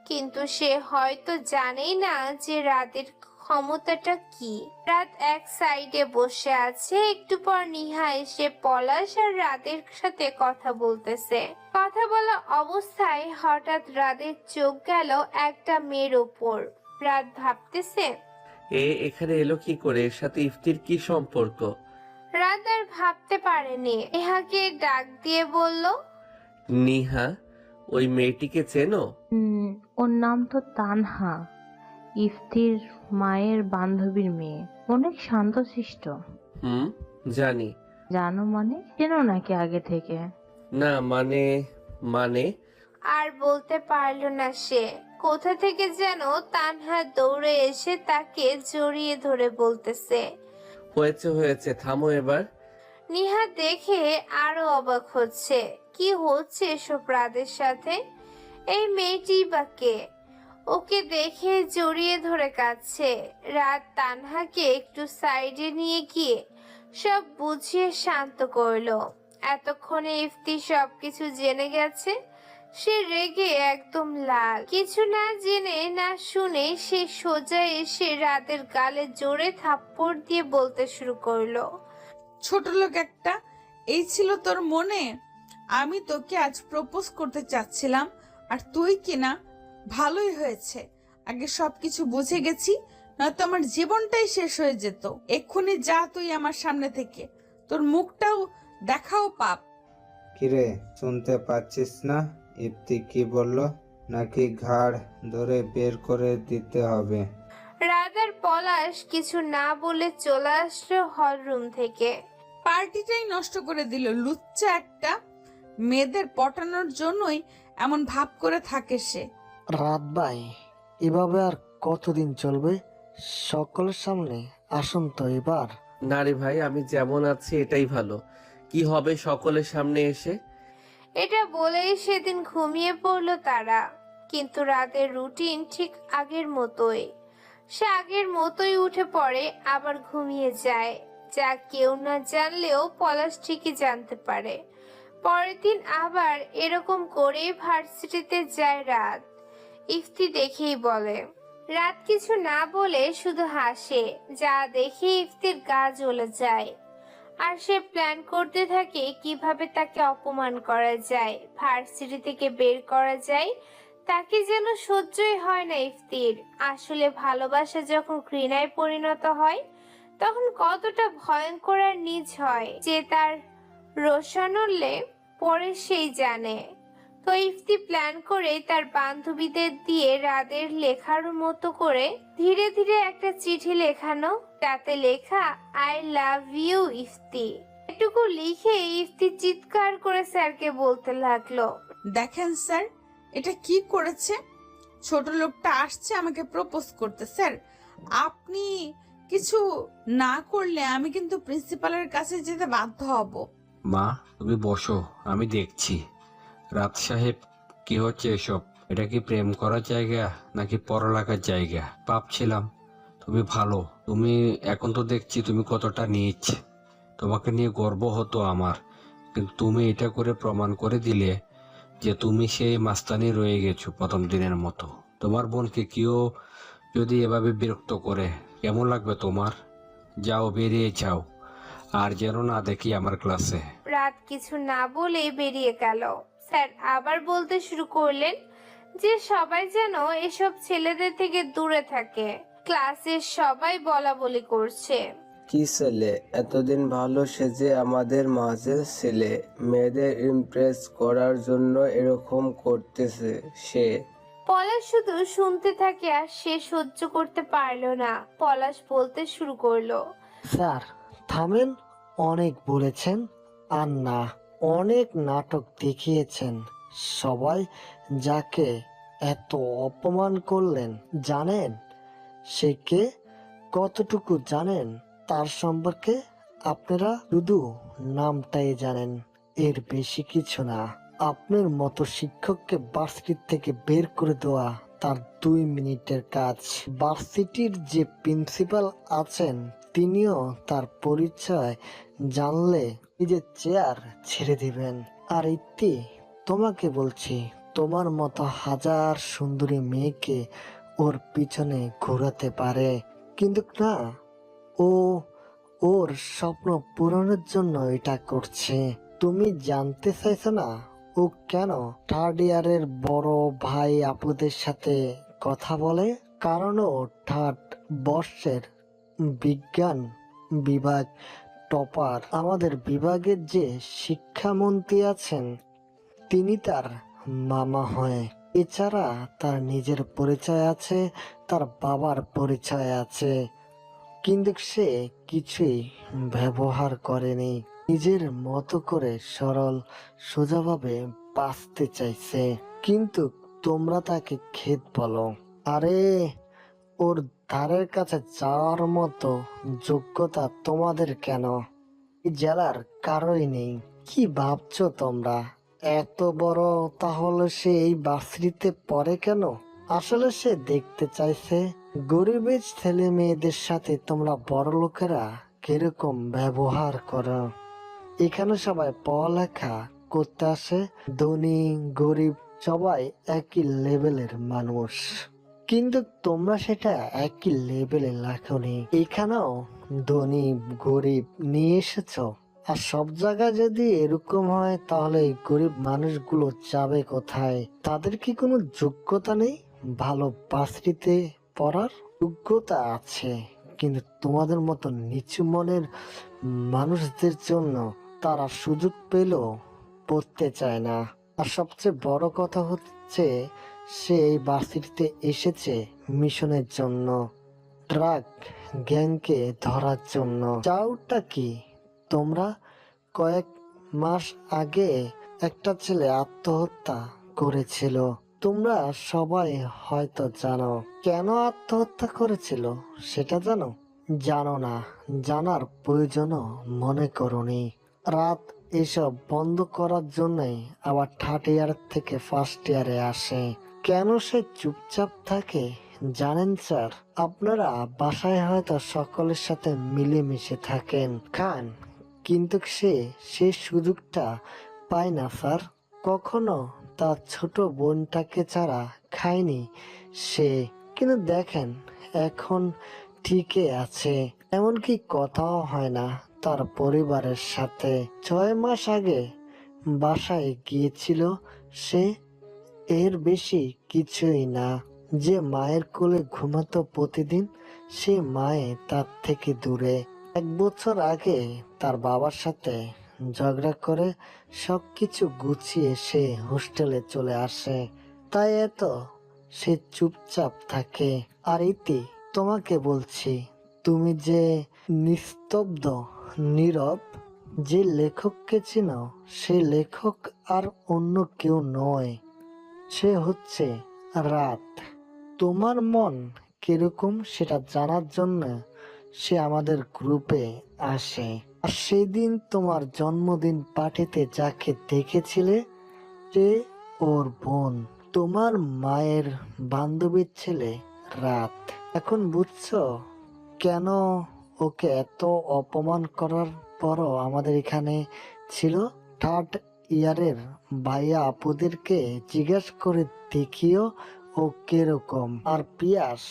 কিন্তু সে হয়তো জানেই না যে রাতের ক্ষমতাটা কি। রাত এক সাইডে বসে আছে। একটু পর নিহা এসে পলাশ আর রাতের সাথে কথা বলতেছে। কথা বলা অবস্থায় হঠাৎ রাতের চোখ গেল একটা মেয়ের ওপর। রাত ভাবতেছে, এখানে এলো কি করে? এর সাথে ইফতির কি সম্পর্ক? রাত আর ভাবতে পারেনি। নেহাকে ডাক দিয়ে বলল, নিহা, ওই মেয়েটিকে চেনো? ওর নাম তো তানহা, ইফতির মায়ের বান্ধবীর মেয়ে। অনেক শান্তশিষ্ট। জানি। জানো মানে? চেনো নাকি আগে থেকে? না মানে আর বলতে পারল না সে। কোথা থেকে যেন তানহা দৌড়ে এসে তাকে জড়িয়ে ধরে বলতেছে, হয়েছে, থামো এবার। নিহা দেখে আরো অবাক হচ্ছে। কি হচ্ছে এসব রাতের সাথে? এই মেয়েটি বা কে? ওকে দেখে জড়িয়ে ধরে কাঁদছে। রাত তানহাকে একটু সাইডে নিয়ে গিয়ে সব বুঝিয়ে শান্ত করলো। এতক্ষণে ইফতি সবকিছু জেনে গেছে। সে রেগে একদম লাল। কিছু না জেনে না শুনে সে সোজা এসে রাতের গালে জোরে থাপ্পড় দিয়ে বলতে শুরু করলো, ছোট লোক একটা, এই ছিল তোর মনে? আমি তোকে আজ প্রপোজ করতে চাচ্ছিলাম, আর তুই কিনা? ভালোই হয়েছে, আগে সবকিছু বুঝে গেছি, নয়তো আমার জীবনটাই শেষ হয়ে যেত। এক্ষুনি যা তুই আমার সামনে থেকে, তোর মুখটাও দেখাও পাপ। কিরে শুনতে পাচ্ছিস না ইফতি কি বললো? নাকি ঘাড় ধরে বের করে দিতে হবে? রাত আর পলাশ কিছু না বলে চলে আসলো হল রুম থেকে। পার্টিটাই নষ্ট করে দিল লুচ্চা একটা। মেয়েদের পটানোর জন্যই এমন ভাব করে থাকে সে। রাত ভাই, এভাবে আর কতদিন চলবে? সকলের সামনে আসুন তো এবার। না রে ভাই, আমি যেমন আছি এটাই ভালো। কি হবে সকলের সামনে এসে? এটা বলেই সেদিন ঘুমিয়ে পড়লো তারা। কিন্তু রাতের রুটিন ঠিক আগের মতোই। সে আগের মতোই উঠে পড়ে, আবার ঘুমিয়ে যায়, যা কেউ না জানলেও পলাশ ঠিকই জানতে পারে। পরের দিন আবার এরকম করেই ভার্সিটিতে যায় রাত। ইফতি দেখেই বলে। রাত কিছু না বলে শুধু হাসে, যা দেখে ইফতির গা জ্বলে যায়। আর সে প্ল্যান করতে থাকে কিভাবে তাকে অপমান করা যায়, ভার্সিটি থেকে বের করা যায়। তাকে যেন সহ্যই হয় না ইফতির। আসলে ভালোবাসা যখন ঘৃণায় পরিণত হয় তখন কতটা ভয়ঙ্কর আর নিজ হয়, যে তার রোশানলে পরে সেই জানে। তো ইফতি প্ল্যান করে তার বান্ধবীদের দিয়ে রাদের লেখার মতো করে ধীরে ধীরে একটা চিঠি লেখানো, তাতে লেখা আই লাভ ইউ ইফতি। এটুকু লিখে ইফতি চিৎকার করে স্যারকে বলতে লাগলো, দেখেন স্যার, এটা কি করেছে? ছোট লোকটা আসছে আমাকে প্রপোজ করতে। স্যার, আপনি কিছু না করলে আমি কিন্তু প্রিন্সিপালের কাছে যেতে বাধ্য হব। মা, তুমি বসো, আমি দেখছি। রাত সাহেব, কি হচ্ছে এসব? এটা কি প্রেম করার জায়গা নাকি পড়ালেখার জায়গা? ভাবছিলাম তুমি ভালো, তুমি এখন তো দেখছি তুমি কতটা নীচ। তোমাকে নিয়ে গর্ব হতো আমার, কিন্তু তুমি এটা করে প্রমাণ করে দিলে যে তুমি সেই মাস্তানি রয়ে গেছো প্রথম দিনের মতো। তোমার বোনকে কেউ যদি এভাবে বিরক্ত করে কেমন লাগবে তোমার? যাও, বেরিয়ে যাও, আর যেন না দেখি আমার ক্লাসে। রাত কিছু না বলেই বেরিয়ে গেল। স্যার আবার বলতে শুরু করলেন যে সবাই যেন এসব ছেলেদের থেকে দূরে থাকে। ক্লাসের সবাই বলা বলি করছে। কি ছেলে এতদিন ভালো সেজে আমাদের মাঝে ছেলে, মেয়েদের ইমপ্রেস করার জন্য এরকম করতেছে সে। পলাশ শুধু শুনতে থাকে আর সে সহ্য করতে পারলো না। পলাশ বলতে শুরু করলো, স্যার থামেন, অনেক বলেছেন আর না, অনেক নাটক দেখিয়েছেন। সবাই যাকে এত অপমান করলেন জানেন সে কে, কতটুকু জানেন তার সম্পর্কে? আপনারা শুধু নামটাই জানেন, এর বেশি কিছু না। আপনার মতো শিক্ষককে ভার্সিটি থেকে বের করে দেওয়া তার 2 মিনিটের কাজ। ভার্সিটির যে প্রিন্সিপাল আছেন তিনিও তার পরিচয় জানলে নিজের চেয়ার ছেড়ে দিবেন। আর ইতি, তোমাকে বলছি, তোমার মতো হাজার সুন্দরী মেয়েকে ওর পিছনে ঘোরাতে পারে, কিন্তু না, ও ওর স্বপ্ন পূরণের জন্য এটা করছে। তুমি জানতে চাইছো না ও কেন 3rd ইয়ারের বড় ভাই আপুদের সাথে কথা বলে? কারণ ও 3rd বর্ষের বিজ্ঞান বিভাগ টপার। আমাদের বিভাগের যে শিক্ষামন্ত্রী আছেন তিনি তার মামা হয়। এছাড়া তার নিজের পরিচয় আছে, তার বাবার পরিচয় আছে, কিন্তু সে কিছুই ব্যবহার করেনি। নিজের মতো করে সরল সোজাভাবে বাঁচতে চাইছে, কিন্তু তোমরা তাকে খেদ বলো। আরে ওর ধারের কাছে যাওয়ার মতো যোগ্যতা তোমাদের কেন? এই জেলার কারোই নেই। কি ভাবছো তোমরা এত বড়? তাহলে সে এই ভার্সিটিতে পড়ে কেন? আসলে সে দেখতে চাইছে গরিবের ছেলে মেয়েদের সাথে তোমরা বড় লোকেরা কিরকম ব্যবহার করো। এখানে সবাই পড়ালেখা করতে আসে, ধনী গরিব সবাই একই লেভেলের মানুষ, কিন্তু তোমরা সেটা একই লেভেলে রাখোনি। এখানেও ধনী গরিব নিয়ে এসেছো। আর সব জায়গায় যদি এরকম হয় তাহলে এই গরিব মানুষগুলো যাবে কোথায়? তাদের কি কোনো যোগ্যতা নেই ভালো ভার্সিটিতে পড়ার? যোগ্যতা আছে, কিন্তু তোমাদের মতো নিচু মনের মানুষদের জন্য তারা সুযোগ পেলেও পড়তে চায় না। আর সবচেয়ে বড় কথা হচ্ছে সে এই ভার্সিটিতে এসেছে মিশনের জন্য, ড্রাগ গ্যাংকে ধরার জন্য। চাউটা কি? তোমরা কয়েক মাস আগে একটা ছেলে আত্মহত্যা করেছিল, তোমরা সবাই হয়তো জানো। কেন আত্মহত্যা করেছিল সেটা জানো? জানো না, জানার প্রয়োজনও মনে করনি। রাত এসব বন্ধ করার জন্যই আবার থার্ড ইয়ার থেকে ফার্স্ট ইয়ারে আসে। কেন সে চুপচাপ থাকে জানেন স্যার? আপনারা বাসায় হয়তো সকলের সাথে মিলেমিশে থাকেন, খান, কিন্তু সেই সুযোগটা পায় না স্যার। কখনো তার ছোট বোনটাকে ছাড়া খায়নি সে, কিন্তু দেখেন এখন ঠিকই আছে, এমনকি কথাও হয় না তার পরিবারের সাথে। 6 মাস আগে বাসায় গিয়েছিল সে, এর বেশি কিছুই না। যে মায়ের কোলে ঘুমাতো প্রতিদিন, সে মায়ে তার থেকে দূরে। 1 বছর আগে তার বাবার সাথে ঝগড়া করে সবকিছু গুছিয়ে সে হোস্টেলে চলে আসে, তাই এত সে চুপচাপ থাকে। আর ইতি, তোমাকে বলছি, তুমি যে নিস্তব্ধ, নীরব, যে লেখককে চিনো, সে লেখক আর অন্য কেউ নয়, সে হচ্ছে রাত। তোমার মন কিরকম সেটা জানার জন্য সে আমাদের গ্রুপে আসে। আর সেদিন তোমার জন্মদিন পার্টিতে যাকে দেখেছিলে, সে ওর বোন, তোমার মায়ের বান্ধবীর ছেলে রাত। এখন বুঝছো কেন ওকে এত অপমান করার পরও আমাদের এখানে ছিল? থার্ড ইয়ারের ভাইয়া আপুদেরকে জিজ্ঞেস করে দেখিও ও কিরকম। আর পিয়াস,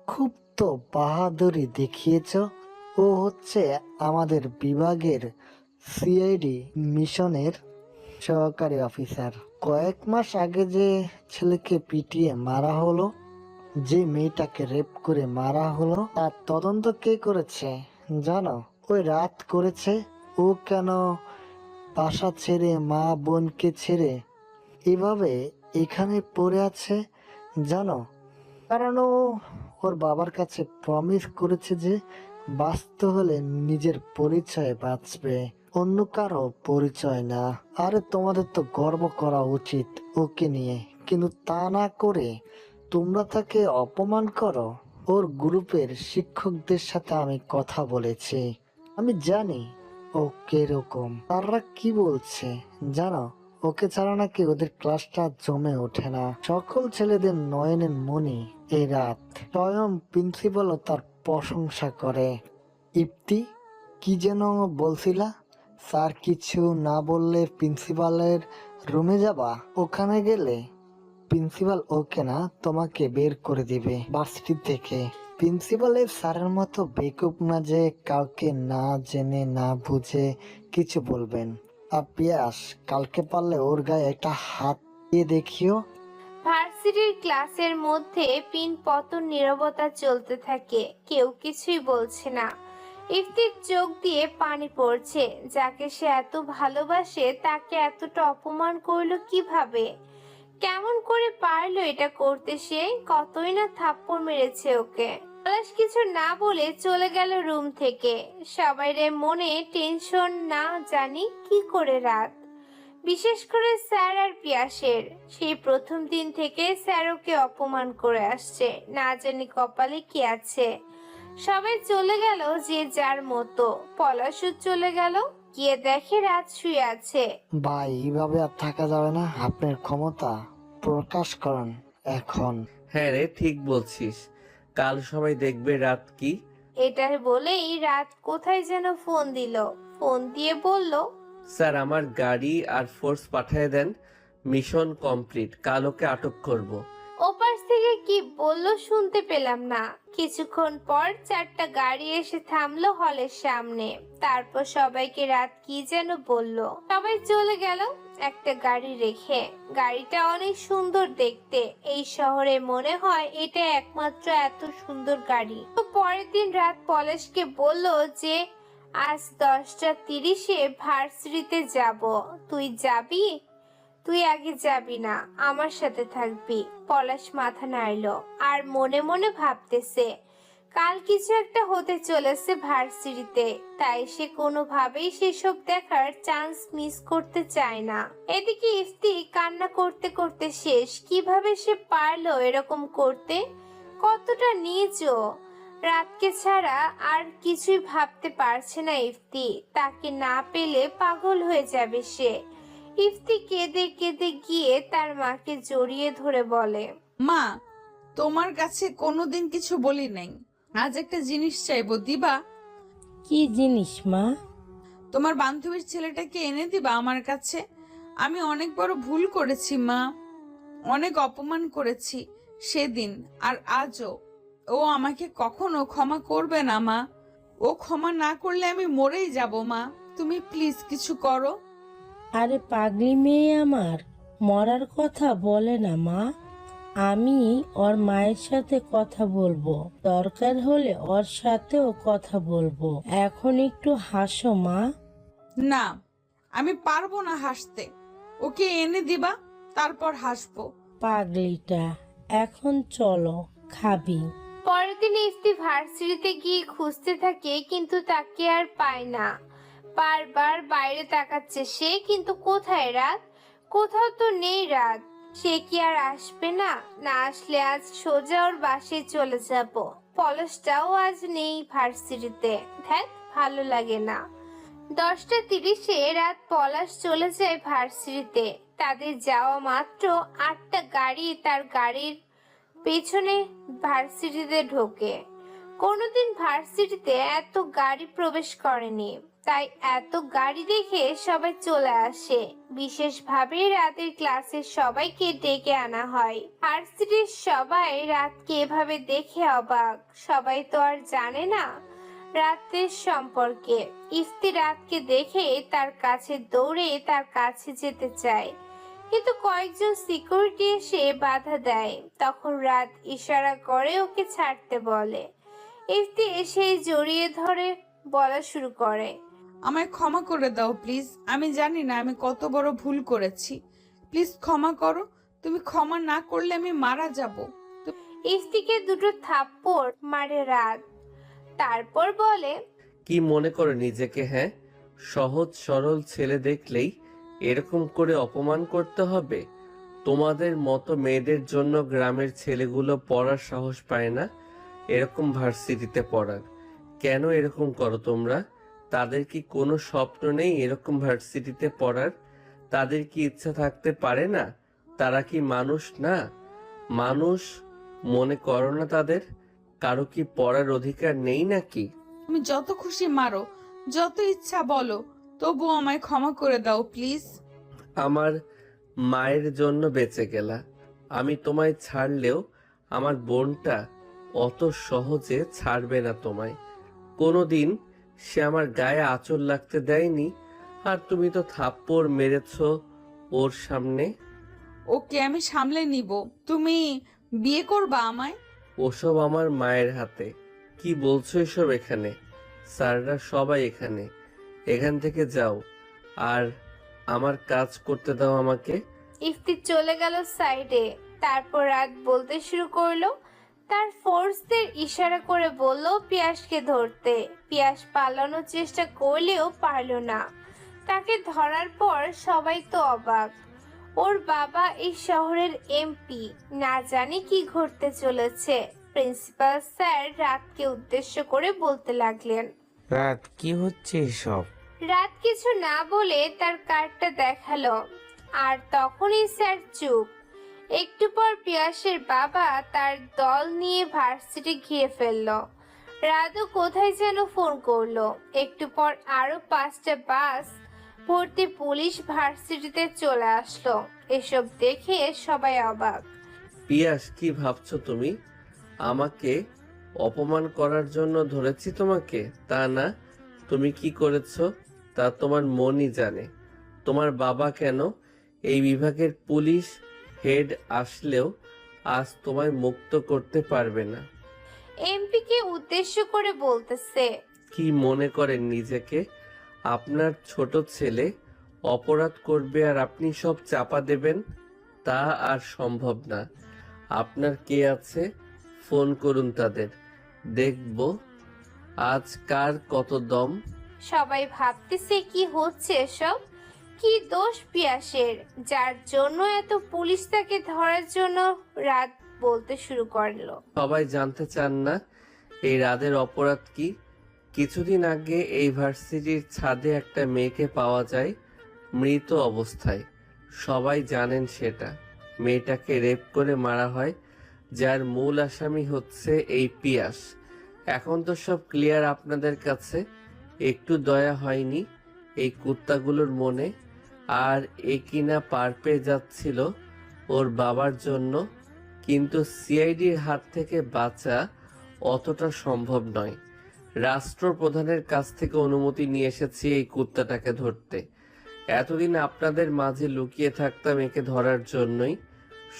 খুব তো বাহাদুরি দেখিয়েছ। ও হচ্ছে আমাদের বিভাগের সিআইডি মিশনের সহকারী অফিসার। কয়েক মাস আগে যে ছেলেকে পিটিয়ে মারা হলো, যে মেয়েটাকে রেপ করে মারা হলো, তার তদন্ত কে করেছে জানো? ওই রাত করেছে। ও কেন বাসা ছেড়ে, মা বোনকে ছেড়ে এভাবে এখানে পড়ে আছে জানো? কারণ ও ওর বাবার কাছে প্রমিস করেছে যে বাঁচতে হলে নিজের পরিচয়ে বাঁচবে, অন্য কারো পরিচয় না। আরে তোমাদের তো গর্ব করা উচিত ওকে নিয়ে, কিন্তু তা না করে তোমরা তাকে অপমান করো। ওর গ্রুপের শিক্ষকদের সাথে আমি কথা বলেছি, আমি জানি ও কিরকম। তারা কি বলছে জানো? ওকে ছাড়া নাকি ওদের ক্লাসটা জমে ওঠে না। সকল ছেলেদের নয়নের মণি এই রাত। স্বয়ং প্রিন্সিপালও তার প্রশংসা করে। ইপ্তি, কি যেন বলছিলা? স্যার কিছু না বললে প্রিন্সিপালের রুমে যাবা? ওখানে গেলে প্রিন্সিপাল ওকে না তোমাকে বের করে দিবে ভার্সিটি থেকে। প্রিন্সিপালের স্যারের মতো বেকুব না যে কাউকে না জেনে না বুঝে কিছু বলবেন। আর পিয়াস, কালকে পারলে ওর গায়ে একটা হাত দিয়ে দেখিও। ভার্সিটির ক্লাসের মধ্যে পিন পতন নীরবতা চলতে থাকে, কেউ কিছুই বলছে না। ইফতির চোখ দিয়ে পানি পড়ছে। যাকে সে এত ভালোবাসে তাকে এতটা অপমান করলো কিভাবে? কেমন করে পারলো এটা করতে সে? কতই না থাপ্পড় মেরেছে ওকে। পলাশ কিছু না বলে চলে গেল রুম থেকে। সবাইরে মনে টেনশন, না জানি কি করে রাত। বিশেষ করে স্যার আর পিয়াসের। সেই প্রথম দিন থেকে স্যার ওকে অপমান করে আসছে, না জানি কপালে কি আছে। সবাই চলে গেল যে যার মতো। পলাশও চলে গেল, গিয়ে দেখে রাত শুয়ে আছে। ভাই, এইভাবে আর থাকা যাবে না, আপনার ক্ষমতা প্রকাশ করেন এখন। হ্যাঁ রে, ঠিক বলছিস। কাল সবাই দেখবে রাত কি। এটা বলেই রাত কোথায় যেন ফোন দিল। ফোন দিয়ে বলল, স্যার আমার গাড়ি আর ফোর্স পাঠিয়ে দেন, মিশন কমপ্লিট, কাল ওকে আটক করব। ওপাশ থেকে কি বলল শুনতে পেলাম না। কিছুক্ষণ পর 4টা গাড়ি এসে থামলো হলের সামনে। তারপর সবাইকে রাত কি যেন বলল। সবাই চলে গেল একটা গাড়ি রেখে। গাড়িটা অনেক সুন্দর দেখতে। এই শহরে মনে হয় এটা একমাত্র এত সুন্দর গাড়ি। তো পরের দিন রাত পলাশকে বলল যে আজ 10:30-এ ভার্সিটিতে যাব, তুই যাবি? তুই আগে যাবি না, আমার সাথে থাকবি। পলাশ মাথা নাড়ল আর মনে মনে ভাবতেছে কাল কিছু একটা হতে চলেছে ভার্সিটিতে, তাই সে কোনোভাবেই সেসব দেখার চান্স মিস করতে চায় না। এদিকে ইফতি কান্না করতে করতে শেষ। কিভাবে সে পারলো এরকম করতে? কতটা নিজ! রাতকে ছাড়া আর কিছুই ভাবতে পারছে না ইফতি। তাকে না পেলে পাগল হয়ে যাবে সে। ইফতি কেঁদে কেঁদে গিয়ে তার মাকে জড়িয়ে ধরে বলে, মা, তোমার কাছে কোনোদিন কিছু বলি নাই, আজ একটা জিনিস চাইবো, দিবা? কি জিনিস মা? তোমার বান্ধবীর ছেলেটাকে এনে দিবা আমার কাছে। আমি অনেক বড় ভুল করেছি মা, অনেক অপমান করেছি সেদিন আর আজও। ও আমাকে কখনো ক্ষমা করবে না মা। ও ক্ষমা না করলে আমি মরেই যাব মা। তুমি প্লিজ কিছু করো। আরে পাগলি মেয়ে আমার, মরার কথা বলে না মা। আমি ওর মায়ের সাথে কথা বলবো, দরকার হলে ওর সাথেও কথা বলবো। এখন একটু হাসো মা। না, আমি পারবো না হাসতে। ওকে এনে দিবা, তারপর হাসবো। পাগলিটা, এখন চলো, খাবি? পরের দিন ইফতি ভার্সিটিতে গিয়ে খুঁজতে থাকে, কিন্তু তাকে আর পায় না। বারবার বাইরে তাকাচ্ছে সে, কিন্তু কোথায় রাত? কোথাও তো নেই রাত। সে কি আর আসবে না? না আসলে আজ সোজা ওর বাসায় চলে যাব। পলাশটাও আজ নেই ভার্সিটিতে। ধ্যাৎ, ভালো লাগে না। 10:30 রাত পলাশ চলে যায় ভার্সিটিতে। তাদের যাওয়া মাত্র 8টা গাড়ি তার গাড়ির পেছনে ভার্সিটিতে ঢোকে। কোনোদিন ভার্সিটিতে এত গাড়ি প্রবেশ করেনি, তাই এত গাড়ি দেখে সবাই চলে আসে। বিশেষভাবে রাতের ক্লাসের সবাইকে ডেকে আনা হয়। ভার্সিটির সবাই রাতকে এভাবে দেখে অবাক। সবাই তো আর জানে না রাতের সম্পর্কে। ইফতি রাতকে দেখে তার কাছে দৌড়ে তার কাছে যেতে চায়, কিন্তু কয়েকজন সিকিউরিটি এসে বাধা দেয়। তখন রাত ইশারা করে ওকে ছাড়তে বলে। ইফতি এসে জড়িয়ে ধরে বলা শুরু করে, আমায় ক্ষমা করে দাও প্লিজ। আমি জানি না আমি কত বড় ভুল করেছি। প্লিজ ক্ষমা করো। তুমি ক্ষমা না করলে আমি মারা যাব। ইফতিকে দুটো থাপ্পড় মারে রাত, তারপর বলে, কি মনে করো নিজেকে? হ্যাঁ, সহজ সরল ছেলে দেখলেই এরকম করে অপমান করতে হবে? তোমাদের মতো মেয়েদের জন্য গ্রামের ছেলেগুলো পড়ার সাহস পায় না এরকম ভার্সিটিতে পড়ার। কেন এরকম করো তোমরা? তাদের কি কোনো স্বপ্ন নেই এরকম ভার্সিটিতে পড়ার? তাদের কি ইচ্ছা থাকতে পারে না? তারা কি মানুষ না? মানুষ মনে করো না তাদের? কারো কি পড়ার অধিকার নেই নাকি? তুমি যত খুশি মারো, যত ইচ্ছা বলো, তবু আমায় ক্ষমা করে দাও প্লিজ। আমার মায়ের জন্য বেঁচে গেলা। আমি তোমায় ছাড়লেও আমার বোনটা অত সহজে ছাড়বে না তোমায়। কোনোদিন সে আমার গায়ে আঁচল লাগতে দেয়নি, আর তুমি তো থাপ্পড় মেরেছ ওর সামনে। ওকে আমি সামলে নিব। তুমি বিয়ে করবা আমায়? ওসব আমার মায়ের হাতে। কি বলছো এসব? এখানে স্যাররা সবাই এখানে। এখান থেকে যাও আর আমার কাজ করতে দাও আমাকে। ইফতি চলে গেল সাইডে। তারপর রাত বলতে শুরু করলো। তার ফোর্সদের ইশারা করে বলল পিয়াসকে ধরতে। পিয়াস পালানোর চেষ্টা করলেও পারলো না। তাকে ধরার পর সবাই তো অবাক। ওর বাবা এই শহরের এমপি, না জানি কি ঘটতে চলেছে। প্রিন্সিপাল স্যার রাতকে উদ্দেশ্য করে বলতে লাগলেন, রাত, কি হচ্ছে এসব? রাত কিছু না বলে তার কার্ডটা দেখালো, আর তখনই স্যার চুপ। একটু পর পিয়াসের বাবা তার দল নিয়ে ভার্সিটি ঘিরে ফেললো। রাতও কোথায় যেন ফোন করলো। একটু পর আরো 5টা বাস ভর্তি পুলিশ ভার্সিটিতে চলে আসলো। এসব দেখে সবাই অবাক। পিয়াস, কি ভাবছো তুমি? আমাকে অপমান করার জন্য ধরেছি তোমাকে? তা না, তুমি কি করেছো তা তোমার মনই জানে। তোমার বাবা কেন, এই বিভাগের পুলিশ হেড আসলেও আজ তোমায় মুক্ত করতে পারবে না। এমপি কে উদ্দেশ্য করে বলতেছে, কি মনে করেন নিজেকে? আপনার ছোট ছেলে অপরাধ করবে আর আপনি সব চাপা দেবেন? তা আর সম্ভব না। আপনার কে আছে? ফোন করুন তাদের, দেখব আজ কার কত দম। সবাই ভাবতেছে কি হচ্ছে এসব? কি দোষ পিয়াসের, যার জন্য এত পুলিশ তাকে ধরার জন্য রাত বলতে শুরু করলো। সবাই জানতে চান না এই রাদের অপরাধ কি? কিছুদিন আগে এই ভার্সিটির ছাদে একটা মেয়েকে পাওয়া যায় মৃত অবস্থায়। সবাই জানেন সেটা। মেয়েটাকে রেপ করে মারা হয়, যার মূল আসামি হচ্ছে এই পিয়াস। এখন তো সব ক্লিয়ার আপনাদের কাছে। একটু দয়া হয়নি এই কুত্তাগুলোর মনে? আর এ কিনা পার পেয়ে যাচ্ছিল ওর বাবার জন্য, কিন্তু সিআইডির হাত থেকে বাঁচা অতটা সম্ভব নয়। রাষ্ট্রপ্রধানের কাছ থেকে অনুমতি নিয়ে এসেছি এই কুত্তাটাকে ধরতে। এতদিন আপনাদের মাঝে লুকিয়ে থাকতাম একে ধরার জন্যই।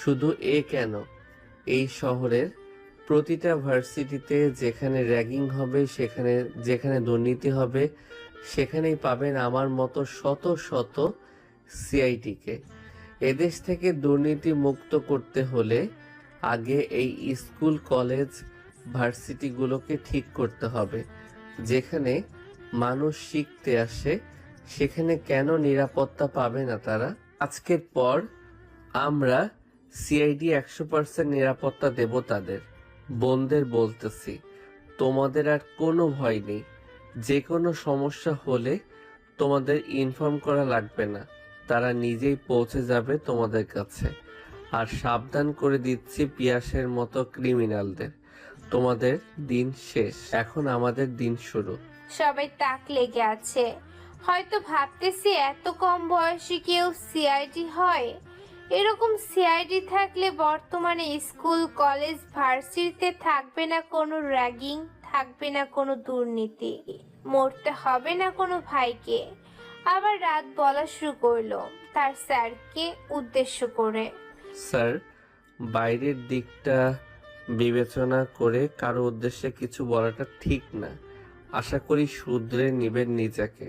শুধু এ কেন, এই শহরের প্রতিটা ভার্সিটিতে যেখানে র্যাগিং হবে, যেখানে দুর্নীতি হবে, সেখানেই পাবেন আমার মতো শত শত সিআইটিকে। এদেশ থেকে দুর্নীতি মুক্ত করতে হলে আগে এই স্কুল, কলেজ, ভার্সিটিগুলোকে ঠিক করতে হবে। যেখানে মানুষ শিখতে আসে সেখানে কেন নিরাপত্তা পাবে না তারা? আজকের পর আমরা সিআইডি 100% নিরাপত্তা দেব তাদের। বোনদের বলতেছি, তোমাদের আর কোনো ভয় নেই। যে কোনো সমস্যা হলে তোমাদের ইনফর্ম করা লাগবে না, তারা নিজেই পৌঁছে যাবে তোমাদের কাছে। আর সাবধান করে দিচ্ছি পিয়াসের মতো ক্রিমিনালদের, তোমাদের দিন শেষ, এখন আমাদের দিন শুরু। সবাই তাক লেগে আছে। হয়তো ভাবতেছি এত কম বয়সে কেউ সিআইডি হয়। এরকম সিআইডি থাকলে বর্তমানে স্কুল, কলেজ, ভার্সিটিতে থাকবে না কোনো র্যাগিং, থাকবে না কোনো দুর্নীতি, মরতে হবে না কোনো ভাইকে। আবার রাত বলা শুরু করলো তার স্যারকে উদ্দেশ্য করে। স্যার, বাইরের দিকটা বিবেচনা করে কারো উদ্দেশ্যে কিছু বলাটা ঠিক না। আশা করি শুধরে নিবেন নিজেকে।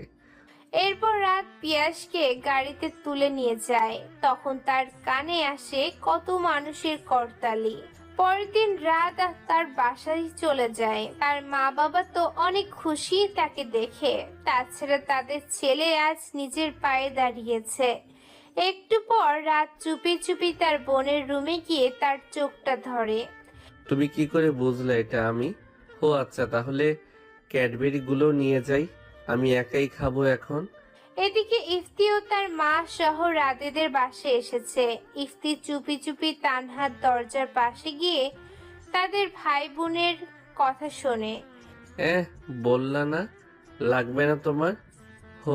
এরপর রাত পিয়াসকে গাড়িতে তুলে নিয়ে যায়। তখন তার কানে আসে কত মানুষের করতালি। পরের দিন রাত তার বাসায় চলে যায়। তার মা বাবা তো অনেক খুশি তাকে দেখে। তাছাড়া তাদের ছেলে আজ নিজের পায়ে দাঁড়িয়েছে। একটু পর রাত চুপি চুপি তার বোনের রুমে গিয়ে তার চোখটা ধরে। তুমি কি করে বুঝলে এটা আমি? ও আচ্ছা, তাহলে ক্যাডবেরি গুলো নিয়ে যাই, আমি একাই খাবো এখন। এদিকে ইফতি ও তার মা সহ রাদেদের বাসায় এসেছে। ইফতি চুপি চুপি তানহার দরজার পাশে গিয়ে তাদের ভাই বোনের কথা শোনে। বললা না লাগবে না তোমার?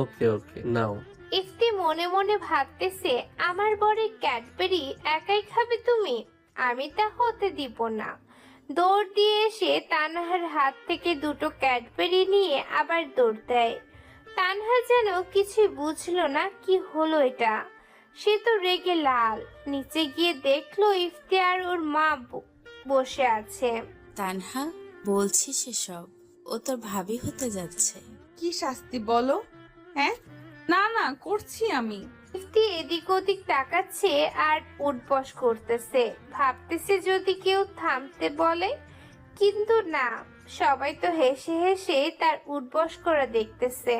ওকে ওকে, নাও। ইফতি মনে মনে ভাবতেছে, আমার বরে ক্যাডবেরি একাই খাবে তুমি? আমি তা হতে দিব না। দৌড় দিয়ে এসে তানহার হাত থেকে দুটো ক্যাডবেরি নিয়ে আবার দৌড় দেয়। তানহা যেন কিছু বুঝলো না কি হলো এটা। সে তো রেগে লাল। নিচে গিয়ে দেখলো ইফতি আর ওর মা বসে আছে। তানহা, বলছি সেসব, ও তোর ভাবি হতে যাচ্ছে। কি শাস্তি বলো? হ্যাঁ, না না করছি আমি। ইফতি এদিক ওদিক তাকাচ্ছে আর উঠবস করতেছে। ভাবতেছে যদি কেউ থামতে বলে, কিন্তু না, সবাই তো হেসে হেসে তার উঠবস করা দেখতেছে।